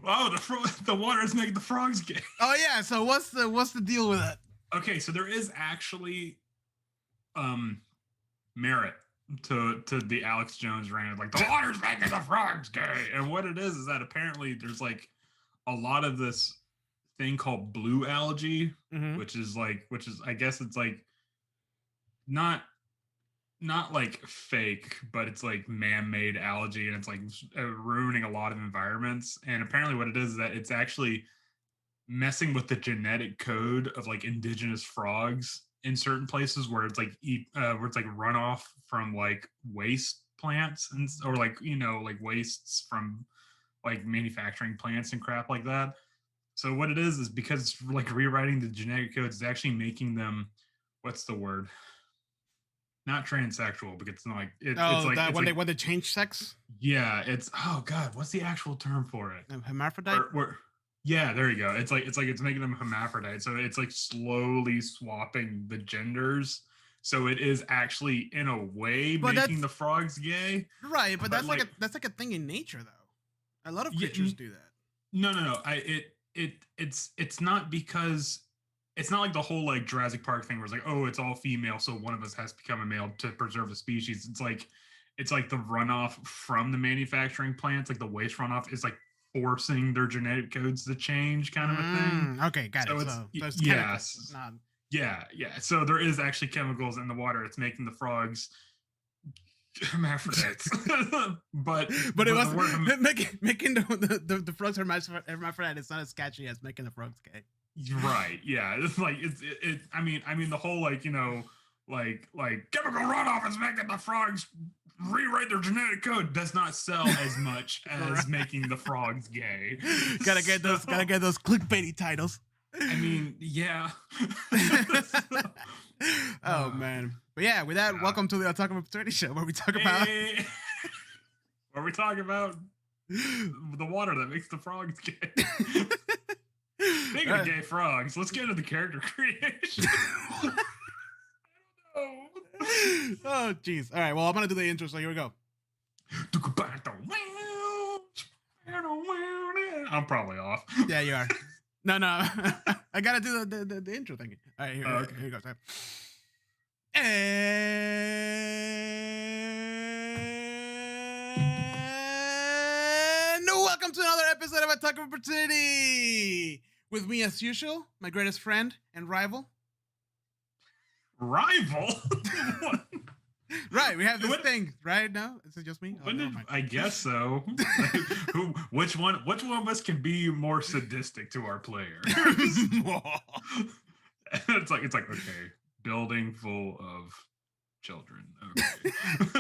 the water is making the frogs gay. Oh yeah. So what's the deal with that? Okay, so there is actually merit to the Alex Jones rant, like the water's making the frogs gay. And what it is that apparently there's like a lot of this thing called blue algae, which is I guess it's like not like fake, but it's like man-made algae, and it's like ruining a lot of environments. And apparently what it is that it's actually messing with the genetic code of like indigenous frogs in certain places where it's like where it's like runoff from like waste plants or like like wastes from like manufacturing plants and crap like that. So what it is because it's like rewriting the genetic codes, it's actually making them, what's the word? Not transsexual, because it's not like it's like that when they change sex. Yeah, it's what's the actual term for it? Hermaphrodite. Yeah, there you go. It's making them hermaphrodite. So it's like slowly swapping the genders. So it is actually in a way making the frogs gay. Right, but that's like a thing in nature though. A lot of creatures do that. No. It's not, because it's not like the whole like Jurassic Park thing where it's like, oh, it's all female, so one of us has to become a male to preserve the species. It's like the runoff from the manufacturing plants, like the waste runoff is like forcing their genetic codes to change, kind of a thing. Okay, got it. So it's yes, not... yeah. So there is actually chemicals in the water. It's making the frogs hermaphrodites. but it was making the frogs hermaphrodite. It's not as sketchy as making the frogs gay. Right. Yeah. It's like I mean the whole like like chemical runoff is making the frogs rewrite their genetic code does not sell as much as making the frogs gay. Gotta get those clickbaity titles. I mean, yeah. Oh man. But yeah, with that, welcome to the Untitled Chapter show where we talk about the water that makes the frogs gay. Speaking of gay frogs, let's get into the character creation. Oh, jeez. All right, well, I'm going to do the intro, so here we go. I'm probably off. Yeah, you are. No. I got to do the intro thing. All right, here you go. And welcome to another episode of Untitled Opportunity. With me, as usual, my greatest friend and rival. Rival? Right, we have this thing, right? No? Is it just me? I guess so. Which one of us can be more sadistic to our player? It's like, okay, building full of children. Okay.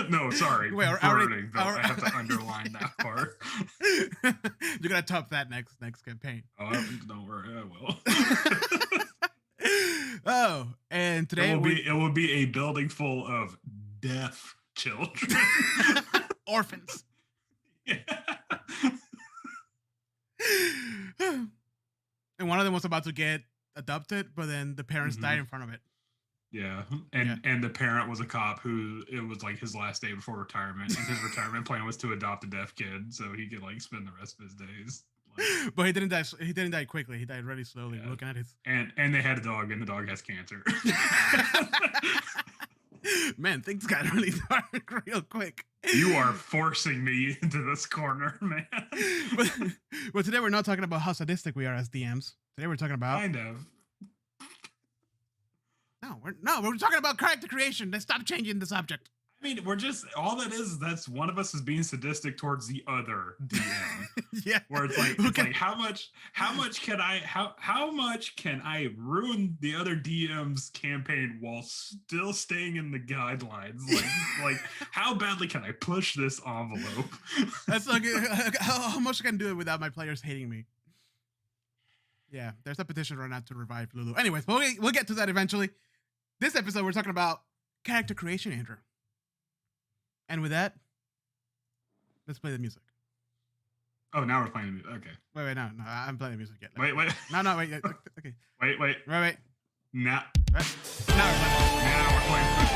No, sorry. Wait, burning, I have to underline that part. You're gonna top that next campaign. Oh, don't worry, I will. Oh, and today it will be a building full of deaf children. Orphans. Yeah. And one of them was about to get adopted, but then the parents died in front of it. Yeah. And the parent was a cop who it was like his last day before retirement, and his retirement plan was to adopt a deaf kid so he could like spend the rest of his days. But he didn't die. He didn't die quickly. He died really slowly. Yeah. Looking at his and they had a dog, and the dog has cancer. Man, things got really dark real quick. You are forcing me into this corner, man. But today we're not talking about how sadistic we are as DMs. Today we're talking about kind of. We're talking about character creation. Let's stop changing the subject. I mean, we're just all that is. That's one of us is being sadistic towards the other DM. Yeah, where it's like how much can I ruin the other DM's campaign while still staying in the guidelines? Like how badly can I push this envelope? That's like how much can I do it without my players hating me? Yeah, there's a petition right now to revive Lulu. Anyways, we'll get to that eventually. This episode, we're talking about character creation, Andrew. And with that, let's play the music. Oh, now we're playing the music. Okay. Wait, no, I'm playing the music yet. Wait. No, wait. Okay. Wait. Wait. Now we're playing the music.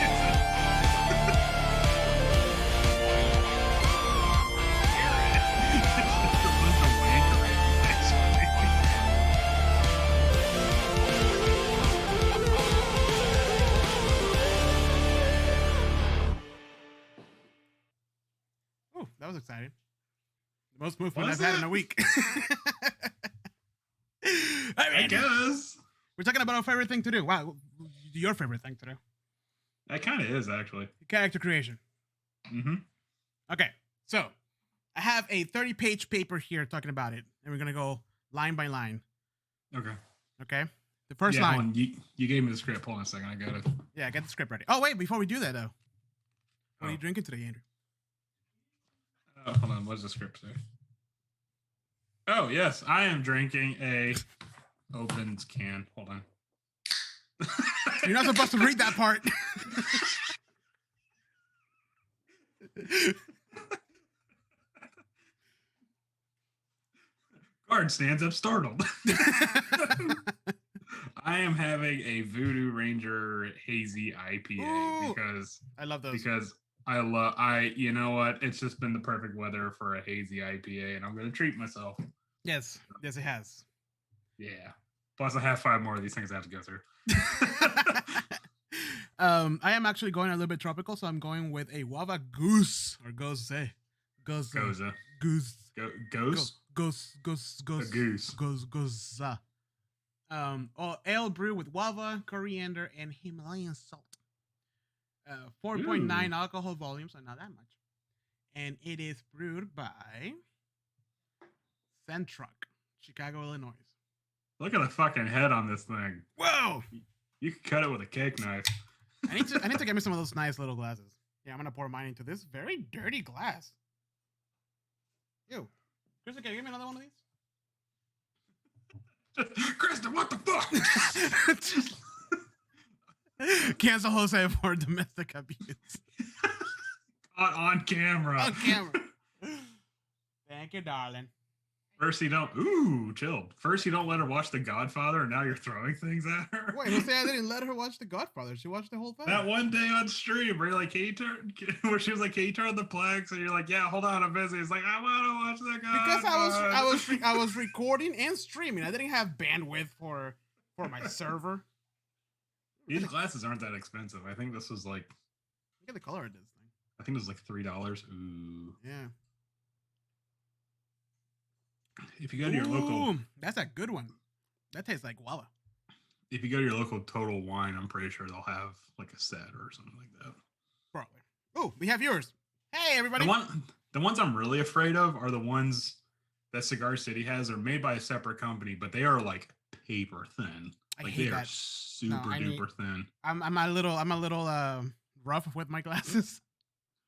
was exciting. The most movement Was I've had it? in a week. I guess. We're talking about our favorite thing to do. Wow, your favorite thing to do. That kind of is, actually. Character creation. Mm-hmm. Okay, so I have a 30-page paper here talking about it, and we're going to go line by line. Okay. Okay? The first line. line. Hold on. You gave me the script. Hold on a second. I got it. Yeah, get the script ready. Oh, wait, before we do that, though. What are you drinking today, Andrew? Hold on. What does the script say? Oh, yes. I am drinking a open can. Hold on. You're not supposed to read that part. Guard stands up startled. I am having a Voodoo Ranger Hazy IPA. Ooh, because I love those. Because you know what? It's just been the perfect weather for a hazy IPA, and I'm going to treat myself. Yes, it has. Yeah. Plus, I have 5 more of these things I have to go through. I am actually going a little bit tropical, so I'm going with a Wava Goose or Goose. Goza. Goose. Goose? Goose. A goose. Goose. Ale brew with guava, coriander, and Himalayan salt. 4.9 alcohol volume, so not that much. And it is brewed by Centruck, Chicago, Illinois. Look at the fucking head on this thing. Whoa! You can cut it with a cake knife. I need to get me some of those nice little glasses. Yeah, I'm gonna pour mine into this very dirty glass. Ew. Krista, can you give me another one of these? Krista, what the fuck? Cancel Jose for domestic abuse. Caught on camera. On camera. Thank you, darling. First you don't let her watch The Godfather, and now you're throwing things at her. Wait, Jose, I didn't let her watch The Godfather. She watched the whole thing. That one day on stream where you're like, where she was like, can you turn on the plex? And you're like, yeah, hold on, I'm busy. It's like, I want to watch The Godfather. Because I was recording and streaming. I didn't have bandwidth for my server. These glasses aren't that expensive. I think this was like, look at the color of this thing. I think it was like $3. Ooh. Yeah. If you go to your local, that's a good one. That tastes like guava. If you go to your local Total Wine, I'm pretty sure they'll have like a set or something like that. Probably. Oh, we have yours. Hey, everybody. The ones I'm really afraid of are the ones that Cigar City has. They're made by a separate company, but they are like paper thin. Like they are super duper thin. I'm a little rough with my glasses.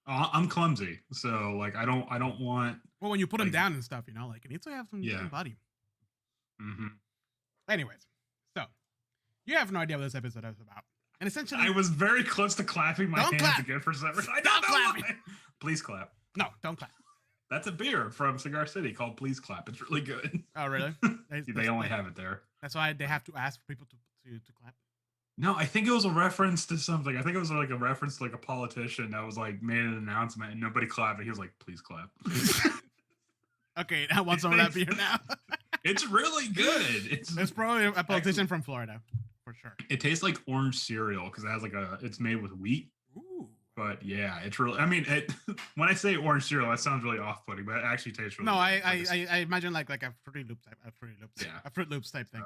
I'm clumsy, so like I don't want. Well, when you put them down and stuff, you know, like it needs to have some body. Mm-hmm. Anyways, so you have no idea what this episode is about, and essentially, I was very close to clapping my hands again for some reason. Stop clapping. Please clap. No, don't clap. That's a beer from Cigar City called Please Clap. It's really good. Oh, really? They only have it there. That's why they have to ask for people to clap. No, I think it was a reference to something. I think it was like a reference to like a politician that was like made an announcement and nobody clapped. And he was like, "Please clap." Okay, I want some of that beer now. It's really good. It's probably a politician from Florida, for sure. It tastes like orange cereal because it has like it's made with wheat. Ooh. But yeah, it's really. I mean, when I say orange cereal, that sounds really off-putting, but it actually tastes really. No, good. I imagine like a Fruit Loops type, a Fruit Loops type thing.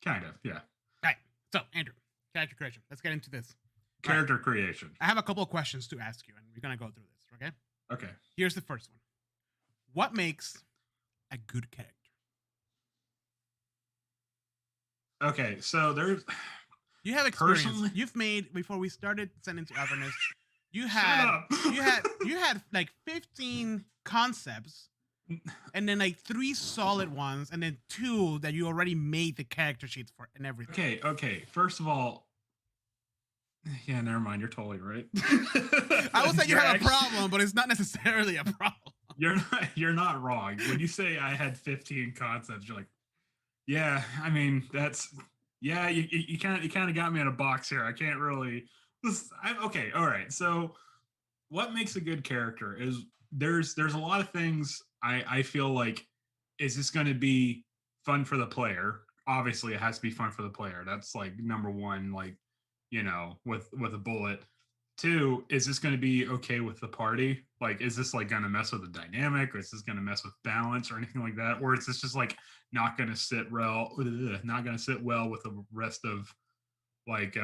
Kind of, yeah. All right. So, Andrew, character creation. Let's get into this. Character creation. I have a couple of questions to ask you, and we're gonna go through this. Okay. Okay. Here's the first one. What makes a good character? Okay, so there's. You have experience. You've made before we started sending to Avernus. You had like 15 concepts, and then like 3 solid ones, and then 2 that you already made the character sheets for and everything. Okay. First of all, yeah, never mind. You're totally right. I would say you have a problem, but it's not necessarily a problem. You're not wrong. When you say I had 15 concepts, you're like, yeah. I mean, that's yeah. You kind of got me in a box here. I can't really. Okay, all right. So, what makes a good character is there's a lot of things I feel like is this going to be fun for the player? Obviously, it has to be fun for the player. That's like number one. Like, you know, with a bullet. 2, is this going to be okay with the party? Like, is this like going to mess with the dynamic, or is this going to mess with balance, or anything like that? Or is this just like not going to sit well, not going to sit well with the rest of like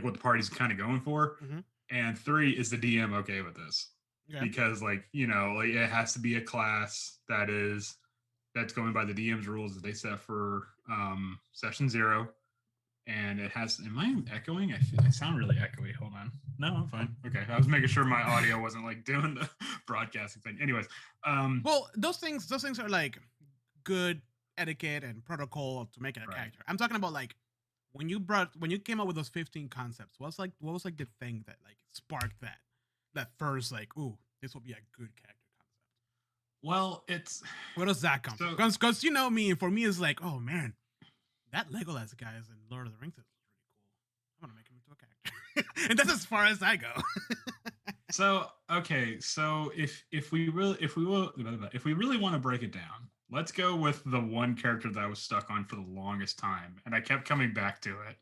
what the party's kind of going for? Mm-hmm. And 3, is the DM okay with this? Okay. Because like like it has to be a class that's going by the DM's rules that they set for session 0. And it has. Am I echoing? I sound really echoey. Hold on. No, I'm fine. Okay, I was making sure my audio wasn't like doing the broadcasting thing. Anyways, well, those things are like good etiquette and protocol to make it a right. character. I'm talking about like when you came up with those 15 concepts. What was like the thing that like sparked that first like, ooh, this will be a good character concept? Well, it's where does that come from? Because you know me, and for me, it's like, oh man, that Legolas guy is in Lord of the Rings is really cool. I'm gonna make him into a character, and that's as far as I go. So okay, so if we really want to break it down, let's go with the one character that I was stuck on for the longest time, and I kept coming back to it.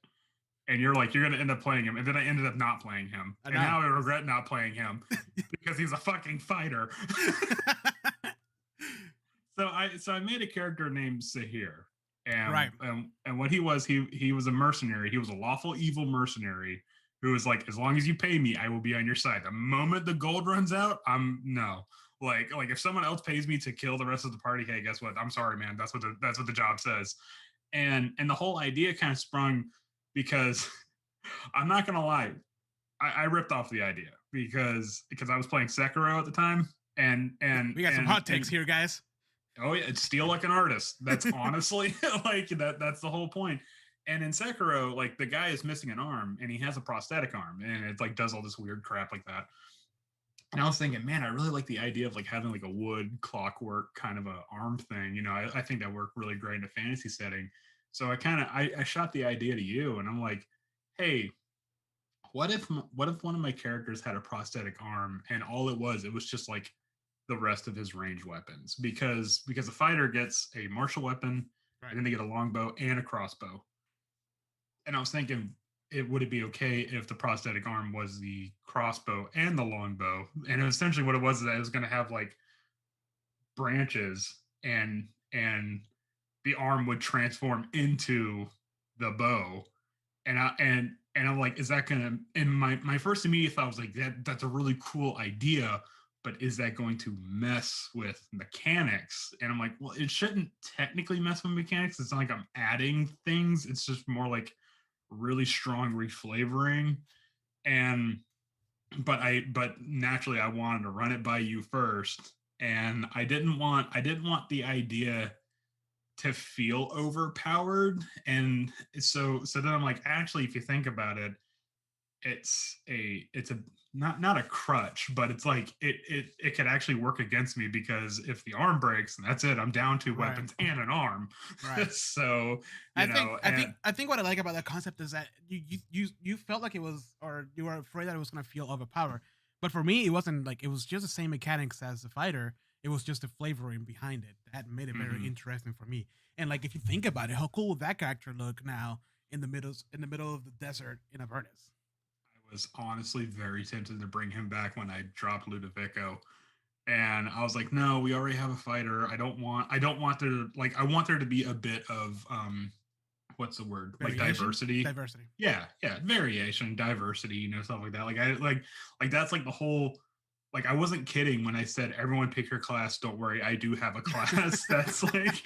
And you're like, you're gonna end up playing him, and then I ended up not playing him, and now I regret not playing him because he's a fucking fighter. So I made a character named Sahir, and right. And what he was a mercenary. He was a lawful evil mercenary who was like, as long as you pay me, I will be on your side. The moment the gold runs out, I'm no. Like if someone else pays me to kill the rest of the party, hey, guess what? I'm sorry, man. That's what the job says. And the whole idea kind of sprung because I'm not gonna lie, I ripped off the idea because I was playing Sekiro at the time, and we got some hot takes here, guys. Oh yeah, it's steal like an artist. That's honestly like that's the whole point. And in Sekiro, like the guy is missing an arm and he has a prosthetic arm and it like does all this weird crap like that. And I was thinking, man, I really like the idea of like having like a wood clockwork kind of a arm thing. I think that worked really great in a fantasy setting. So I shot the idea to you and I'm like, hey, what if one of my characters had a prosthetic arm and all it was just like the rest of his ranged weapons because a fighter gets a martial weapon, right, and then they get a longbow and a crossbow. And I was thinking, would it be okay if the prosthetic arm was the crossbow and the longbow? And essentially what it was is that it was going to have like branches and the arm would transform into the bow. And I'm like, is that gonna? And my first immediate thought was like, that's a really cool idea, but is that going to mess with mechanics? And I'm like, well, it shouldn't technically mess with mechanics. It's not like I'm adding things. It's just more like really strong reflavoring. And but naturally I wanted to run it by you first, and I didn't want the idea to feel overpowered. And so then I'm like, actually, if you think about it, it's a not a crutch, but it's like it could actually work against me because if the arm breaks, and that's it, I'm down 2 weapons and an arm. Right. So I think what I like about that concept is that you felt like it was, or you were afraid that it was going to feel overpowered. But for me, it wasn't. Like, it was just the same mechanics as the fighter. It was just the flavoring behind it that made it very interesting for me. And like, if you think about it, how cool would that character look now in the middle of the desert in Avernus? I was honestly very tempted to bring him back when I dropped Ludovico. And I was like, no, we already have a fighter. I don't want there to, like, I want there to be a bit of what's the word? Variation? Like diversity. Yeah, variation, diversity, stuff like that. Like I like that's like the whole, like, I wasn't kidding when I said everyone pick your class. Don't worry, I do have a class. That's like,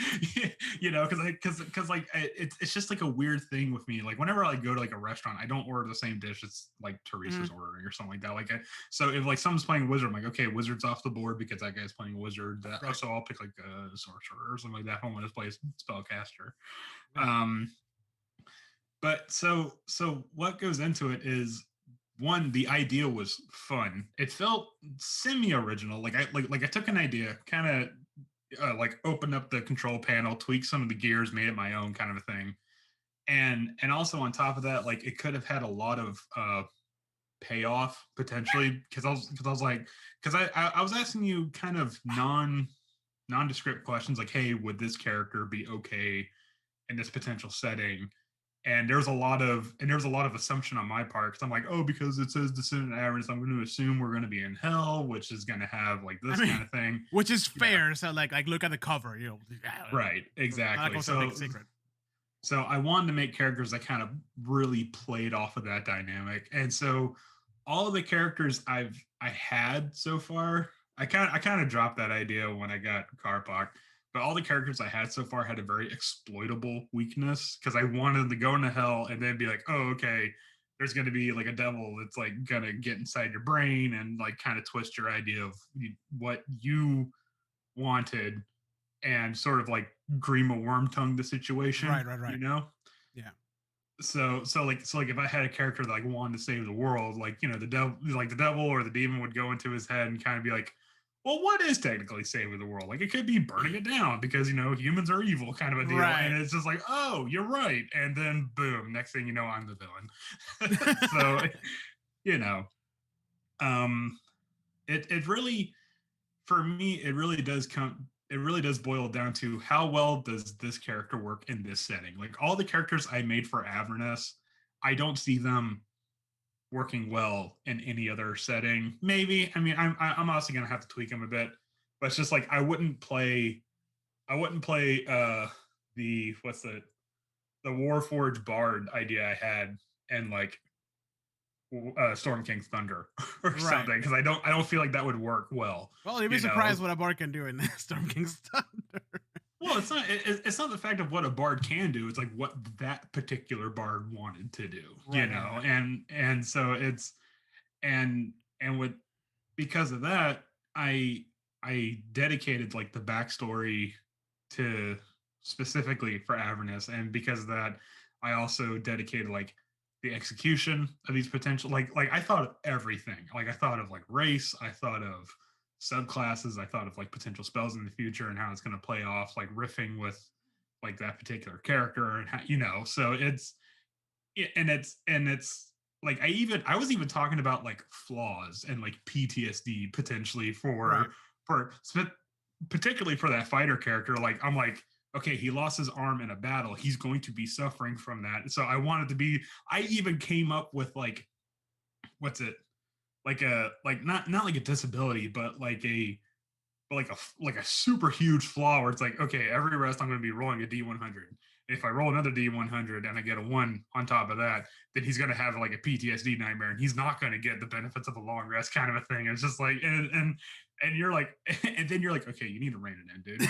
because like it's just like a weird thing with me. Like whenever I go to like a restaurant, I don't order the same dish. It's like Teresa's ordering or something like that. Like, so if like someone's playing wizard, I'm like, okay, wizard's off the board because that guy's playing wizard. So I'll pick like a sorcerer or something like that. I want to play spellcaster. But so what goes into it is, one, the idea was fun. It felt semi-original. Like I took an idea, kind of like opened up the control panel, tweaked some of the gears, made it my own kind of a thing. And also on top of that, like it could have had a lot of payoff potentially, because I was asking you kind of nondescript questions like, hey, would this character be okay in this potential setting? and there's a lot of assumption on my part because I'm like, oh, because it says descendant avernus, I'm going to assume we're going to be in hell, which is going to have like this kind of thing, which is fair. So like look at the cover, right, exactly. Not like a secret. So I wanted to make characters that kind of really played off of that dynamic, and so all of the characters I had so far, I kind of dropped that idea when I got Karpak, but all the characters I had so far had a very exploitable weakness because I wanted them to go into hell and then be like, oh, okay, there's going to be like a devil that's like going to get inside your brain and like kind of twist your idea of what you wanted and sort of like Grima worm tongue the situation. Right. You know? Yeah. So like if I had a character that like wanted to save the world, like, you know, the devil or the demon would go into his head and kind of be like, well, what is technically saving the world? Like, it could be burning it down because, you know, humans are evil kind of a deal. Right. And it's just like, oh, you're right. And then boom, next thing you know, I'm the villain. So, you know, it really, for me, it really does boil down to how well does this character work in this setting. Like, all the characters I made for Avernus, I don't see them working well in any other setting. Maybe, I mean, I'm also gonna have to tweak them a bit, but it's just like I wouldn't play the Warforged Bard idea I had and like Storm King's Thunder or something, because I don't feel like that would work well. Well, you'd be surprised what a bard can do in Storm King's Thunder. Well, it's not the fact of what a bard can do. It's like what that particular bard wanted to do, right, you know, and so it's and with because of that, I dedicated like the backstory to specifically for Avernus, and because of that, I also dedicated like the execution of these potential like I thought of everything. Like, I thought of like race, I thought of subclasses, I thought of like potential spells in the future and how it's going to play off, like riffing with like that particular character and how, you know, so it's like I was even talking about like flaws and like PTSD potentially particularly for that fighter character. Like, I'm like, okay, he lost his arm in a battle, he's going to be suffering from that. So I even came up with like, what's it, like a not like a disability, but like a super huge flaw where it's like, okay, every rest I'm going to be rolling a D100. If I roll another D100 and I get a 1 on top of that, then he's going to have like a PTSD nightmare and he's not going to get the benefits of a long rest kind of a thing. It's just like, and you're like, and then you're like, okay, you need to rein it in, dude.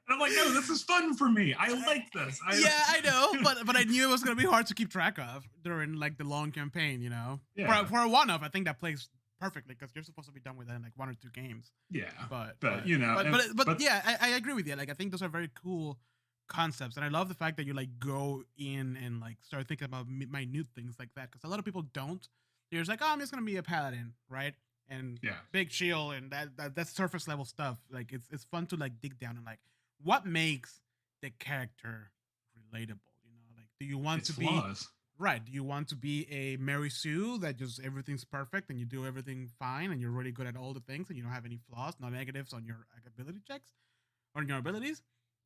And I'm like, no, this is fun for me. I like this. I know, but I knew it was gonna be hard to keep track of during like the long campaign, you know. Yeah. For a one-off, I think that plays perfectly because you're supposed to be done with that in like 1 or 2 games. Yeah. But you know, but yeah, I agree with you. Like, I think those are very cool concepts, and I love the fact that you like go in and like start thinking about minute things like that, because a lot of people don't. You're just like, oh, I'm just gonna be a paladin, right? And big shield and that's surface level stuff. Like, it's fun to like dig down and like, what makes the character relatable? You know, like, do you want to be flaws. Right? Do you want to be a Mary Sue that just everything's perfect and you do everything fine and you're really good at all the things and you don't have any flaws, no negatives on your ability checks or your abilities?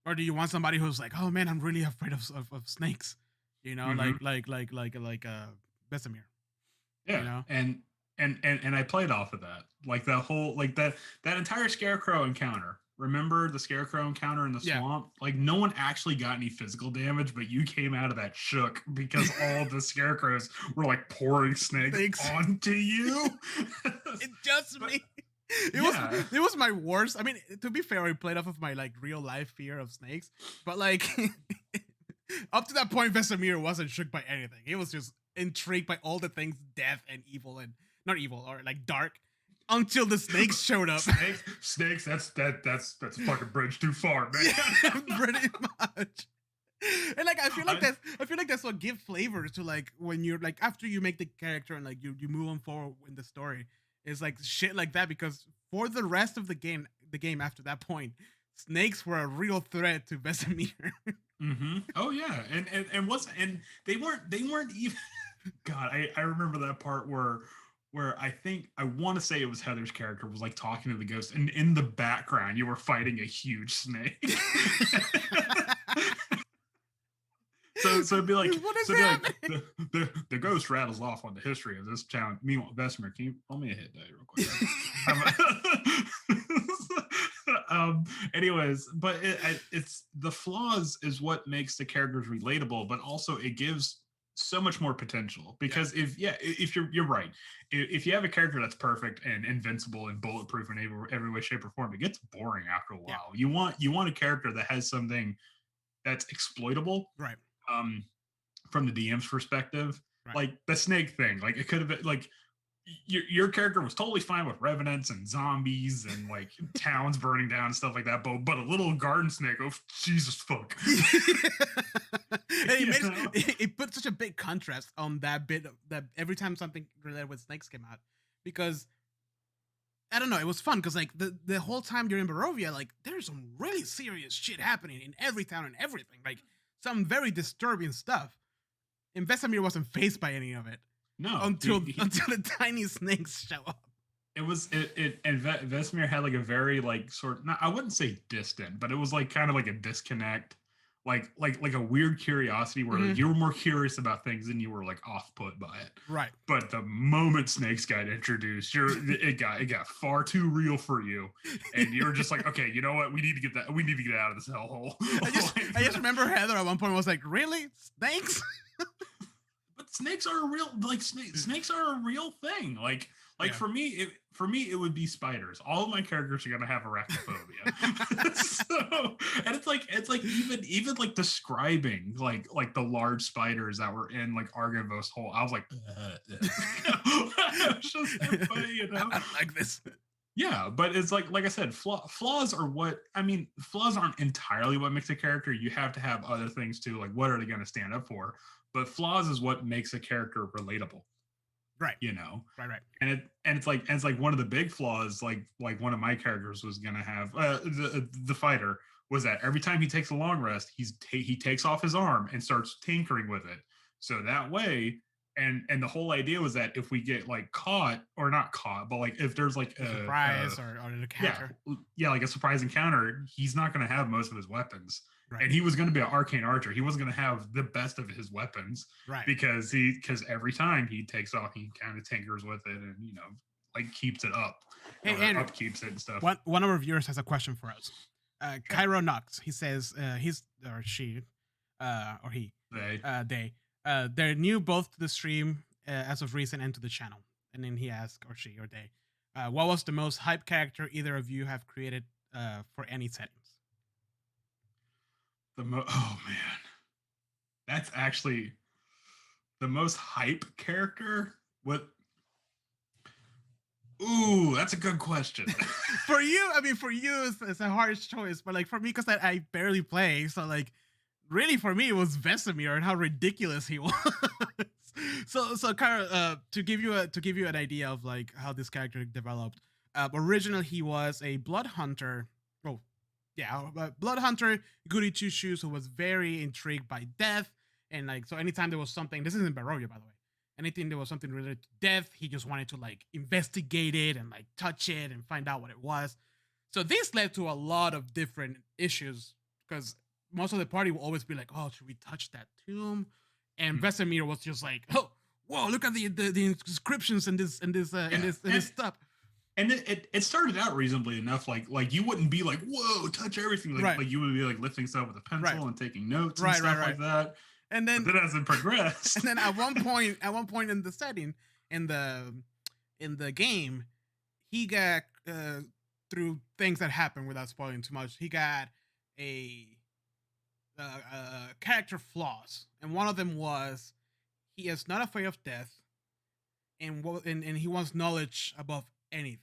Or do you want somebody who's like, oh man, I'm really afraid of snakes? You know, like Vesemir. Yeah, you know? And I played off of that, like that whole like that entire Scarecrow encounter. Remember the Scarecrow encounter in the swamp? Like, no one actually got any physical damage, but you came out of that shook because all the Scarecrows were like pouring snakes onto you. It just me. It was my worst. I mean, to be fair, I played off of my like real life fear of snakes, but like up to that point, Vesemir wasn't shook by anything. He was just intrigued by all the things death and evil and not evil or like dark. Until the snakes showed up. Snakes. That's a fucking bridge too far, man. Yeah, pretty much. And like, I feel like that's what gives flavor to like when you're like after you make the character and like you move on forward in the story. It's like shit like that, because for the rest of the game after that point, snakes were a real threat to Vesemir. Mm-hmm. Oh yeah, and they weren't even. God, I remember that part where I want to say it was Heather's character was like talking to the ghost, and in the background you were fighting a huge snake. So it'd be like, What is so it'd happening? be like the ghost rattles off on the history of this town. Meanwhile, Bessemer, can you roll me a hit die real quick? Anyways, but it's the flaws is what makes the characters relatable, but also it gives so much more potential because if you're right, if you have a character that's perfect and invincible and bulletproof in every way, shape, or form, it gets boring after a while. You want a character that has something that's exploitable, Right. From the DM's perspective, Right. like the snake thing. Like it could have been like your character was totally fine with revenants and zombies and like towns burning down and stuff like that, but a little garden snake, oh Jesus fuck. It puts such a big contrast on that bit that every time something related with snakes came out, because I don't know, it was fun because like the whole time you're in Barovia, like there's some really serious shit happening in every town and everything, like some very disturbing stuff. And Vesemir wasn't faced by any of it. No, until the tiny snakes show up. And Vesemir had like a very like sort of, not, I wouldn't say distant, but it was like kind of like a disconnect, like a weird curiosity where like, you were more curious about things than you were like off put by it. Right. But the moment snakes got introduced, it got far too real for you, and you were just like, okay, you know what? We need to get out of this hellhole. I just remember Heather at one point was like, really, snakes? But snakes are a real snakes are a real thing. For me it would be spiders. All of my characters are gonna have arachnophobia. So, and it's like even like describing like the large spiders that were in like Argivos hole. I was like, it's just so funny, you know. I like this. Yeah, but it's like I said, flaws are what I mean. Flaws aren't entirely what makes a character. You have to have other things too. Like, what are they going to stand up for? But flaws is what makes a character relatable, right? You know, right. And it's like one of the big flaws. Like one of my characters was going to have the fighter was that every time he takes a long rest, he takes off his arm and starts tinkering with it. So that way. And the whole idea was that if we get like caught or not caught, but like if there's like a surprise or an encounter, like a surprise encounter, he's not going to have most of his weapons, right. And he was going to be an arcane archer. He wasn't going to have the best of his weapons, right? Because every time he takes off, he kind of tinkers with it and like keeps it up, upkeeps it and stuff. One of our viewers has a question for us. Cairo Knox, he says he's or she or he they. They're new both to the stream as of recent and to the channel. And then he asked, or she, or they, what was the most hype character either of you have created for any settings? Oh man, that's actually the most hype character. What? Ooh, that's a good question. For you, I mean, for you, it's a hard choice. But like for me, because I barely play, so like. Really, for me, it was Vesemir and how ridiculous he was. so kind of to give you an idea of like how this character developed. Originally, he was a blood hunter. Oh, yeah, blood hunter, goody two shoes, who was very intrigued by death, and like so, anytime there was something, this isn't Barovia, by the way. Anything there was something related to death, he just wanted to like investigate it and like touch it and find out what it was. So this led to a lot of different issues because. Most of the party will always be like, "Oh, should we touch that tomb?" And Vesemir was just like, "Oh, whoa! Look at the inscriptions in this stuff." And it started out reasonably enough. Like you wouldn't be like, "Whoa, touch everything!" Like you would be like lifting stuff with a pencil and taking notes and stuff like that. And then as it progressed, and then at one point in the setting in the game, he got through things that happened without spoiling too much. He got a character flaws, and one of them was he is not afraid of death, and he wants knowledge above anything.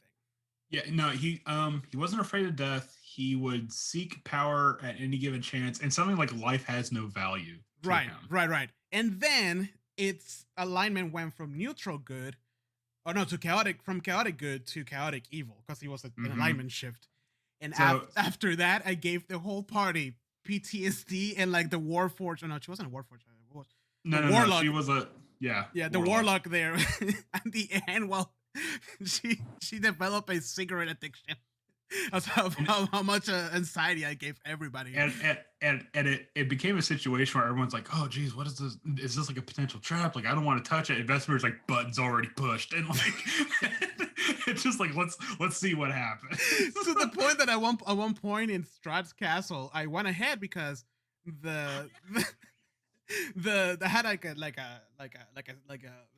Yeah, no, he wasn't afraid of death. He would seek power at any given chance, and something like life has no value. Right. And then its alignment went from neutral good, to chaotic good to chaotic evil because he was an alignment shift. And after that, I gave the whole party PTSD and like the Warforged. Oh no, she wasn't a Warforged. No, she was a the warlock there. At the end, well, she developed a cigarette addiction. That's how much anxiety I gave everybody. And it became a situation where everyone's like, oh geez, what is this? Is this like a potential trap? Like I don't want to touch it. Investors like buttons already pushed, and like it's just like let's see what happens. To the point that at one point in Strahd's castle, I went ahead because the had it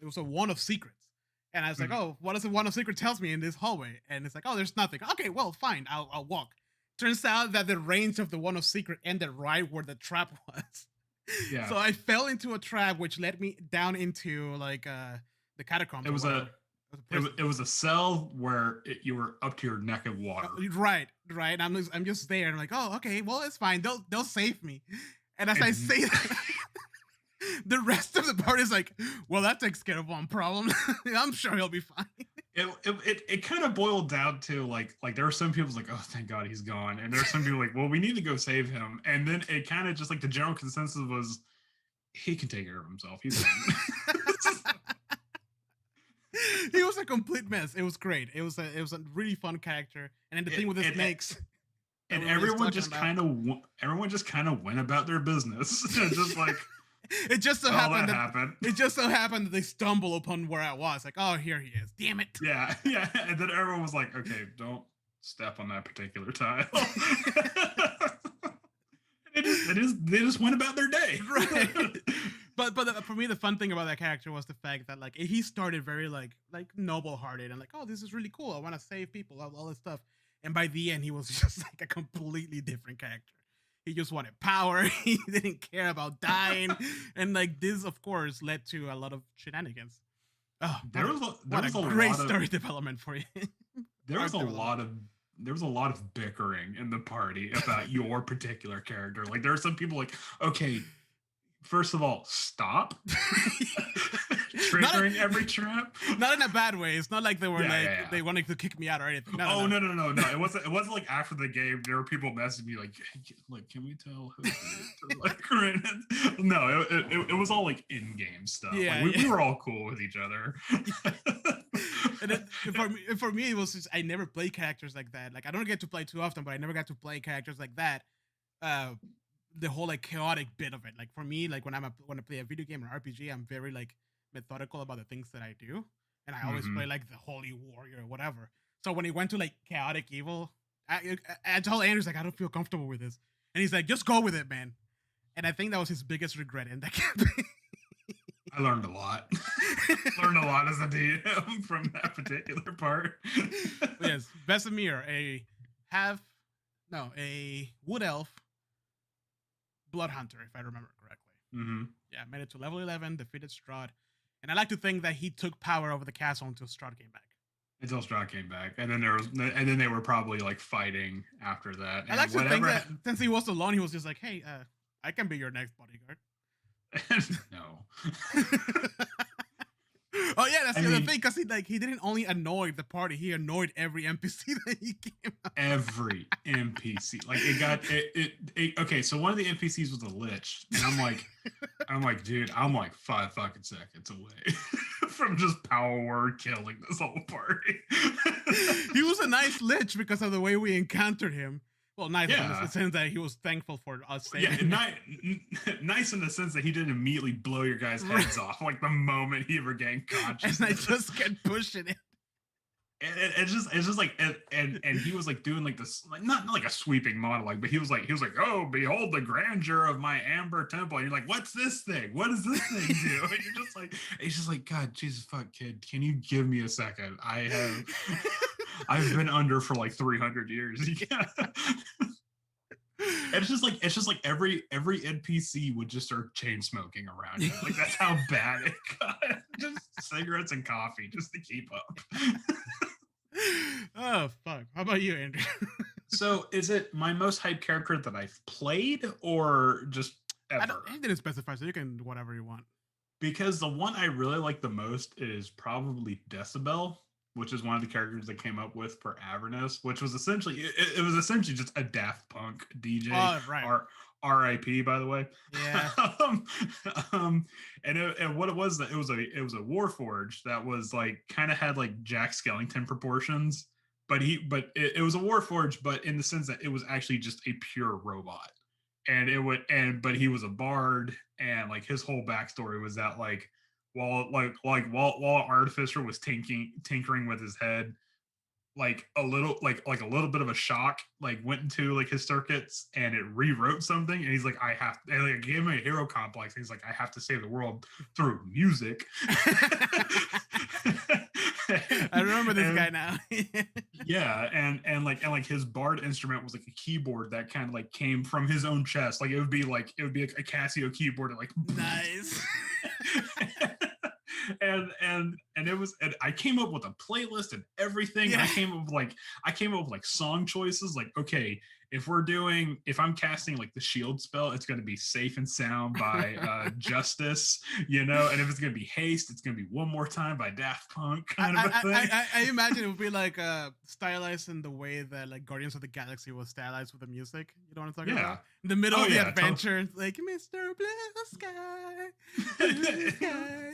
was a wand of secrets. And I was like, oh, what does the wand of secret tells me in this hallway? And it's like, oh, there's nothing. Okay, well, fine, I'll walk. Turns out that the range of the wand of secret ended right where the trap was. Yeah. So I fell into a trap which led me down into like the catacombs. It was a cell where you were up to your neck of water. Right. I'm just there. And I'm like, oh, okay, well, it's fine. They'll save me. And as I say that, the rest of the party is like, well, that takes care of one problem. I'm sure he'll be fine. It kind of boiled down to like there are some people like, oh, thank God he's gone. And there are some people like, well, we need to go save him. And then it kind of just like the general consensus was, he can take care of himself. He's he was a complete mess. It was great. It was a really fun character. And then the thing with the snakes. And everyone just kind of went about their business. Just like it just so happened that they stumble upon where I was. Like, oh, here he is. Damn it. Yeah. And then everyone was like, okay, don't step on that particular tile. They just went about their day. Right. But for me, the fun thing about that character was the fact that like he started very like noble-hearted and like, oh, this is really cool. I want to save people, all this stuff. And by the end, he was just like a completely different character. He just wanted power. He didn't care about dying. And like this, of course, led to a lot of shenanigans. Oh, there was a great story development for you. There was a lot of bickering in the party about your particular character. Like there are some people like, okay, first of all, stop triggering every trap. Not in a bad way. It's not like they were they wanted to kick me out or anything. No. It wasn't like after the game there were people messaging me like, hey, can we tell who it is? Like, no, it was all like in-game stuff. Yeah, like, we were all cool with each other. And for me, it was just I never play characters like that. Like I don't get to play too often, but I never got to play characters like that. The whole like chaotic bit of it. Like for me, like when I play a video game or RPG, I'm very like methodical about the things that I do, and I always play like the holy warrior or whatever. So when he went to like chaotic evil, I told Andrew's like, I don't feel comfortable with this, and he's like, just go with it, man. And I think that was his biggest regret in that campaign. I learned a lot. Learned a lot as a DM from that particular part. Yes, Vesemir, a wood elf blood hunter, if I remember correctly. Yeah, made it to level 11, defeated Strahd, and I like to think that he took power over the castle until Strahd came back. And then they were probably like fighting after that. I like to think that since he was alone, he was just like, hey, I can be your next bodyguard. No. Oh yeah, that's the other thing, because he didn't only annoy the party, he annoyed every NPC that he came out. Every NPC, like okay, so one of the NPCs was a lich, and I'm like, dude, I'm like 5 fucking seconds away from just power word killing this whole party. He was a nice lich because of the way we encountered him. Well, nice in the sense that he was thankful for us saving him. Nice in the sense that he didn't immediately blow your guys' heads off like the moment he regained consciousness. And I just kept pushing it. And it's just like and he was like doing like this, like not like a sweeping monologue, but he was like, oh, behold the grandeur of my amber temple. And you're like, what's this thing? What does this thing do? And he's just like, God, Jesus fuck, kid, can you give me a second? I've been under for like 300 years. It's just like every NPC would just start chain smoking around you. Like that's how bad it got. Just cigarettes and coffee just to keep up. Oh fuck! How about you, Andrew? So is it my most hyped character that I've played, or just ever? I didn't specify, so you can do whatever you want. Because the one I really like the most is probably Decibel, which is one of the characters they came up with for Avernus, which was essentially it was essentially just a Daft Punk DJ. Oh, right. R.I.P. by the way. Yeah. And what it was, that it was a Warforged that was like kind of had like Jack Skellington proportions, but it was a Warforged, but in the sense that it was actually just a pure robot. And but he was a bard, and like his whole backstory was that like while Artificer was tinkering with his head, like a little bit of a shock like went into like his circuits, and it rewrote something, and he's like, I have to, and like gave him a hero complex. He's like, I have to save the world through music. I remember this guy now. Yeah, and like his bard instrument was like a keyboard that kind of like came from his own chest. Like it would be a Casio keyboard, and like nice. and it was, and I came up with a playlist and everything. Yeah. And I came up with like song choices. Like, okay, if I'm casting like the shield spell, it's going to be Safe and Sound by Justice, you know, and if it's going to be Haste, it's going to be One More Time by Daft Punk kind of a thing. I imagine it would be like stylized in the way that like Guardians of the Galaxy was stylized with the music. You know what I'm talking about? In the middle of the adventure, like Mr. Blue Sky. Blue Sky.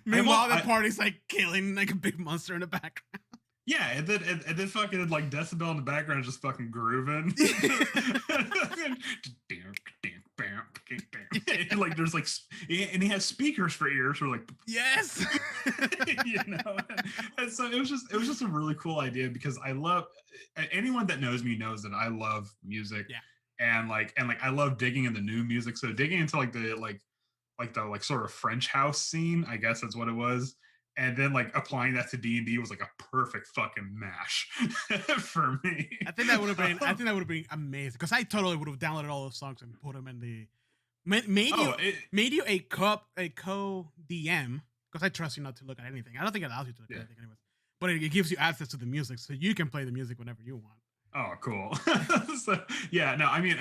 Meanwhile, the party's like killing like a big monster in the background. Yeah, and then fucking like Decibel in the background just fucking grooving. And like there's like, and he has speakers for ears for like, yes, you know. And so it was just a really cool idea, because I love, anyone that knows me knows that I love music. Yeah. And I love digging into new music. So digging into like the sort of French house scene, I guess that's what it was. And then like applying that to D&D was like a perfect fucking mash for me. I think that would have been amazing, because I totally would have downloaded all those songs and put them in the made you a co DM, because I trust you not to look at anything. I don't think it allows you to look at anything anyways. But it gives you access to the music, so you can play the music whenever you want. Oh, cool. So, yeah, no, I mean,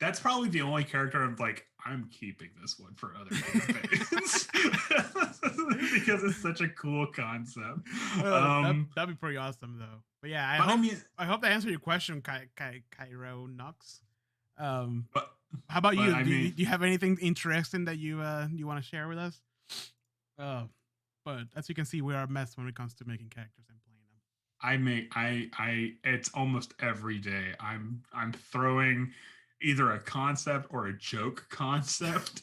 that's probably the only character I'm like, I'm keeping this one for other campaigns. Because it's such a cool concept. That'd be pretty awesome, though. But yeah, I hope that answered your question, Cairo Knox. How about you? Do you have anything interesting that you want to share with us? But as you can see, we are a mess when it comes to making characters and playing them. It's almost every day. I'm throwing either a concept or a joke concept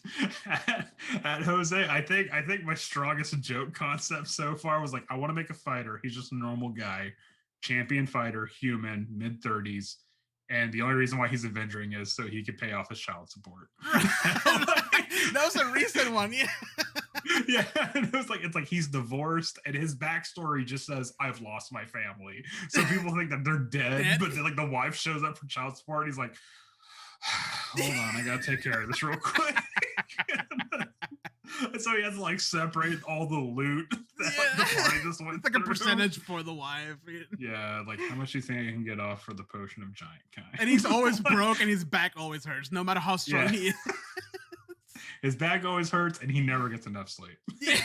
at Jose. I think my strongest joke concept so far was like, I want to make a fighter. He's just a normal guy, champion fighter, human, mid-30s. And the only reason why he's avenging is so he could pay off his child support. That was a recent one, yeah. Yeah, and it's like he's divorced, and his backstory just says, I've lost my family. So people think that they're dead, but then like the wife shows up for child support, and he's like, hold on, I gotta take care of this real quick. And so he has to like separate all the loot that the party just went through. Like a percentage for the wife. Yeah, like how much do you think I can get off for the potion of giant kind? And he's always broke, and his back always hurts, no matter how strong he is. His back always hurts, and he never gets enough sleep. Yeah.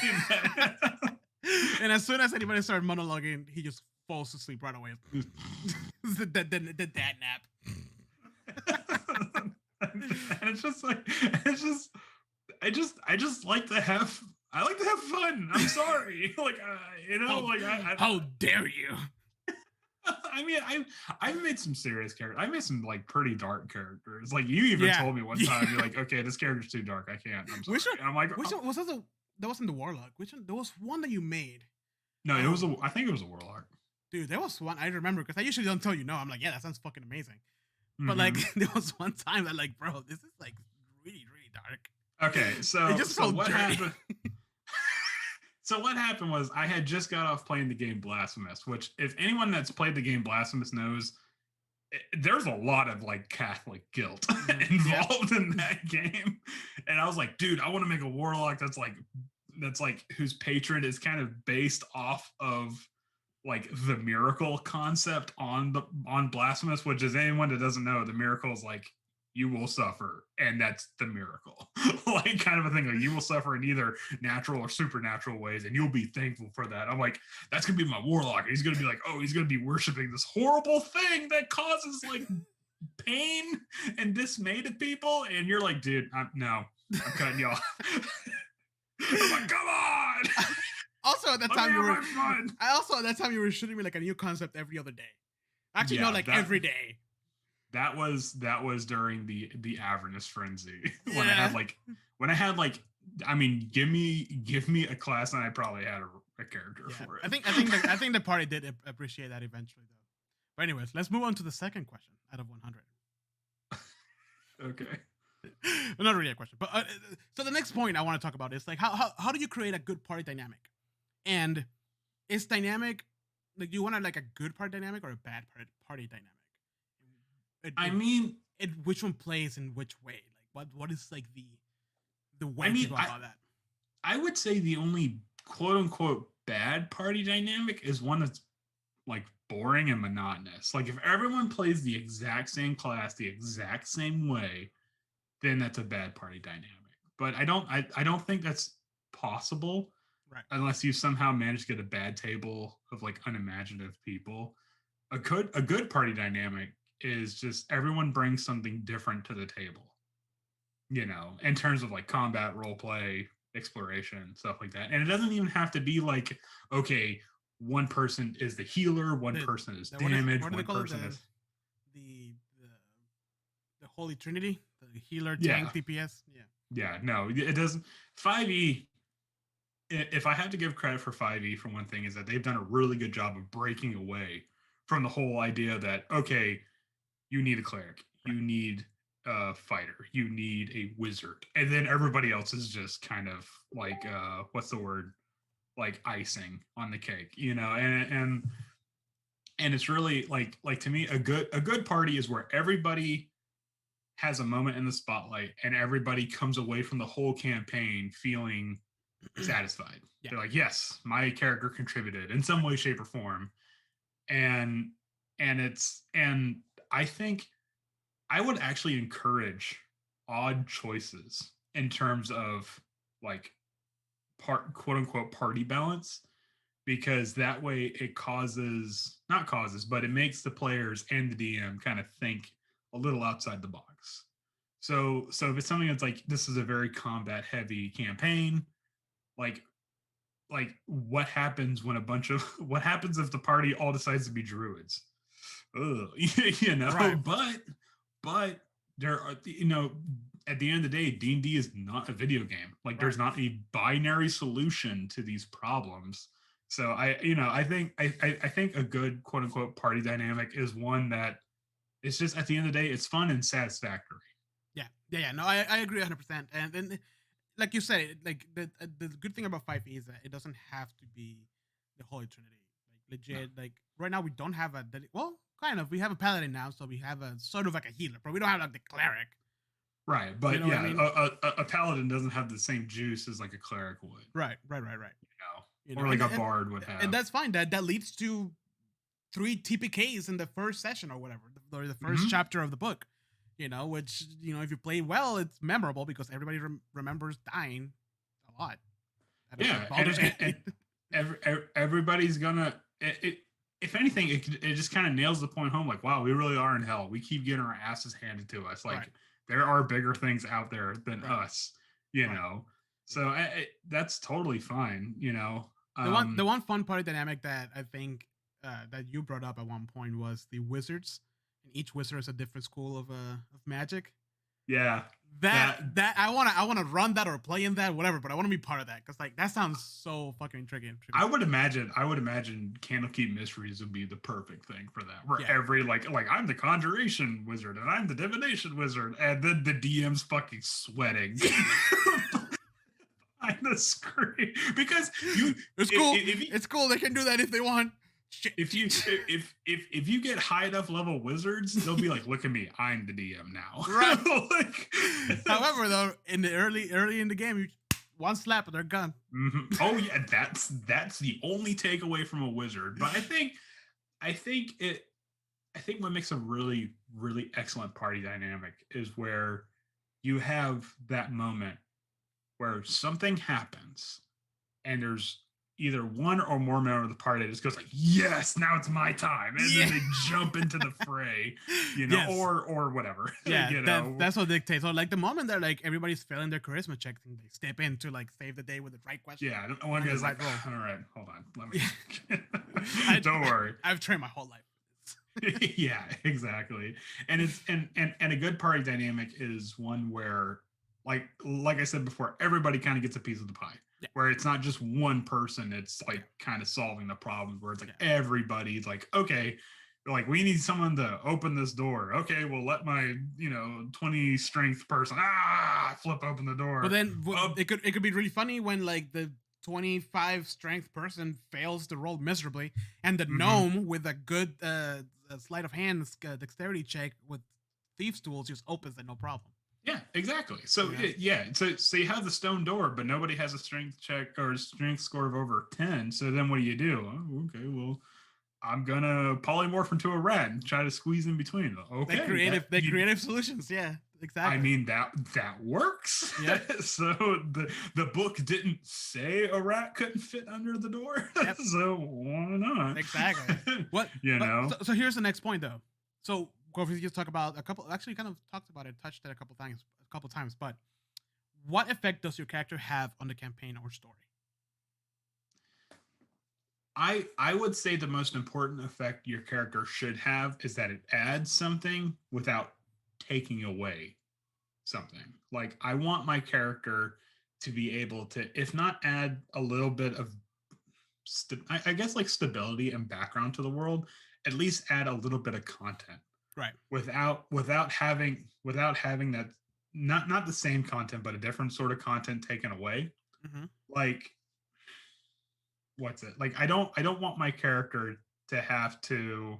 And as soon as anybody started monologuing, he just falls asleep right away. the dad nap. And it's just like, I just like to have fun. I'm sorry. Like, you know, how dare you? I mean, I've made some serious characters. I made some like pretty dark characters. Like you even told me one time, you're like, okay, this character's too dark. I can't. I'm sorry. And I'm like, which one was that? That wasn't the Warlock. Which one? There was one that you made. No, I think it was a Warlock. Dude, there was one I remember, because I usually don't tell you no. I'm like, yeah, that sounds fucking amazing. But like, there was one time that like, bro, this is like really, really dark. Okay, so what happened? So what happened was I had just got off playing the game Blasphemous, which if anyone that's played the game Blasphemous knows, there's a lot of like Catholic guilt involved in that game. And I was like, dude, I want to make a warlock that's like whose patron is kind of based off of like the miracle concept on Blasphemous, which is, anyone that doesn't know, the miracle is like, you will suffer, and that's the miracle. Like kind of a thing, like you will suffer in either natural or supernatural ways, and you'll be thankful for that. I'm like, that's gonna be my warlock. He's gonna be like, oh, he's gonna be worshiping this horrible thing that causes like pain and dismay to people, and you're like, dude, I'm cutting you off. I'm like, come on. Also at that Let time me you have were. my fun. I also at that time you were shooting me like a new concept every other day. Actually, no, Yeah, like that every day. that was during the Avernus frenzy when Yeah. I had like I mean, give me a class and I probably had a character Yeah. for it. I think the party did appreciate that eventually though. But anyways, let's move on to the second question out of 100. Okay. Well, not really a question, but so the next point I want to talk about is like how do you create a good party dynamic? And is dynamic like do you want like a good party dynamic or a bad party dynamic? I mean, Which one plays in which way? Like what is like the way I to mean, go about that? I would say the only quote unquote bad party dynamic is one that's like boring and monotonous. Like if everyone plays the exact same class the exact same way, then that's a bad party dynamic. But I don't think that's possible Right. unless you somehow manage to get a bad table of like unimaginative people. A good party dynamic is just everyone brings something different to the table. You know, in terms of like combat, role play, exploration, stuff like that. And it doesn't even have to be like, okay, one person is the healer, one person is damage, what do they one call it? person is The the Holy Trinity, the healer, yeah, tank, DPS. Yeah. yeah. No, it doesn't. 5e. If I have to give credit for 5e for one thing, is that they've done a really good job of breaking away from the whole idea that okay, you need a cleric, Right. you need a fighter, you need a wizard, and then everybody else is just kind of like what's the word, like icing on the cake, you know. And it's really like to me a good party is where everybody has a moment in the spotlight and everybody comes away from the whole campaign feeling satisfied. Yeah. They're like, yes, my character contributed in some way, shape, or form. And and I think I would actually encourage odd choices in terms of like quote unquote party balance, because that way it causes not causes but it makes the players and the DM kind of think a little outside the box. So if it's something that's like this is a very combat heavy campaign, like what happens when a bunch of what happens if the party all decides to be druids? Ugh, you know, Right. but there are you know at the end of the day D&D is not a video game. Like there's not a binary solution to these problems. So I think a good quote unquote party dynamic is one that it's just at the end of the day it's fun and satisfactory. Yeah. No, I agree 100%. And then, like you said, like the good thing about 5e is that it doesn't have to be the Holy Trinity. Like legit, like right now we don't have well, kind of. We have a paladin now, so we have a sort of like a healer, but we don't have like the cleric. Right, but you know yeah, I mean? a paladin doesn't have the same juice as like a cleric would. Right. You know, or like a bard would have. And that's fine. That leads to 3 TPKs in the first session or whatever, or the 1st chapter of the book. You know, which if you play well, it's memorable because everybody remembers dying a lot. Yeah, everybody's gonna. If anything, it just kind of nails the point home. Like, wow, we really are in hell. We keep getting our asses handed to us. Like, there are bigger things out there than us. You know, so that's totally fine. You know, the one fun party dynamic that I think that you brought up at one point was the wizards, and each wizard is a different school of magic. Yeah, that I wanna run that or play in that, whatever. But I want to be part of that because like that sounds so fucking intriguing. I would imagine Candlekeep Mysteries would be the perfect thing for that. Where every like I'm the conjuration wizard and I'm the divination wizard, and then the DM's fucking sweating behind the screen because it's cool. It's cool. They can do that if they want. If you get high enough level wizards, they'll be like, look at me, I'm the DM now. Right. However, though, in the early in the game, you one slap and they're gone. Mm-hmm. Oh yeah, that's the only takeaway from a wizard. But I think what makes a really, really excellent party dynamic is where you have that moment where something happens and there's either one or more member of the party just goes like, yes, now it's my time, and Yeah. then they jump into the fray, Yes. or whatever. Yeah, that's what dictates. So like the moment that like everybody's failing their charisma checks and they step in to like save the day with the right question. Yeah, one guy's right like, all right, hold on, let me. Yeah. Don't worry. I've trained my whole life. Yeah, exactly. And it's and a good party dynamic is one where like I said before, everybody kind of gets a piece of the pie. Yeah. Where it's not just one person, it's like kind of solving the problem, where it's like everybody's like, okay, like we need someone to open this door. Okay, well let my 20 strength person flip open the door. But then it could be really funny when like the 25 strength person fails to roll miserably, and the gnome with a good sleight of hand dexterity check with thieves tools just opens it no problem. Yeah, exactly. So so you have the stone door, but nobody has a strength check or a strength score of over 10. So then what do? Oh, okay, well, I'm gonna polymorph into a rat and try to squeeze in between. Okay, creative solutions. Yeah, exactly. I mean that works. Yeah. So the book didn't say a rat couldn't fit under the door. Yep. So why not? Exactly. What So here's the next point though. So we just talk about a couple. Actually, kind of talked about it, touched it a couple times. But what effect does your character have on the campaign or story? I would say the most important effect your character should have is that it adds something without taking away something. Like I want my character to be able to, if not add a little bit of I guess like stability and background to the world, at least add a little bit of content. Right. Without having that, not the same content, but a different sort of content taken away. Mm-hmm. Like what's it? Like I don't want my character to have to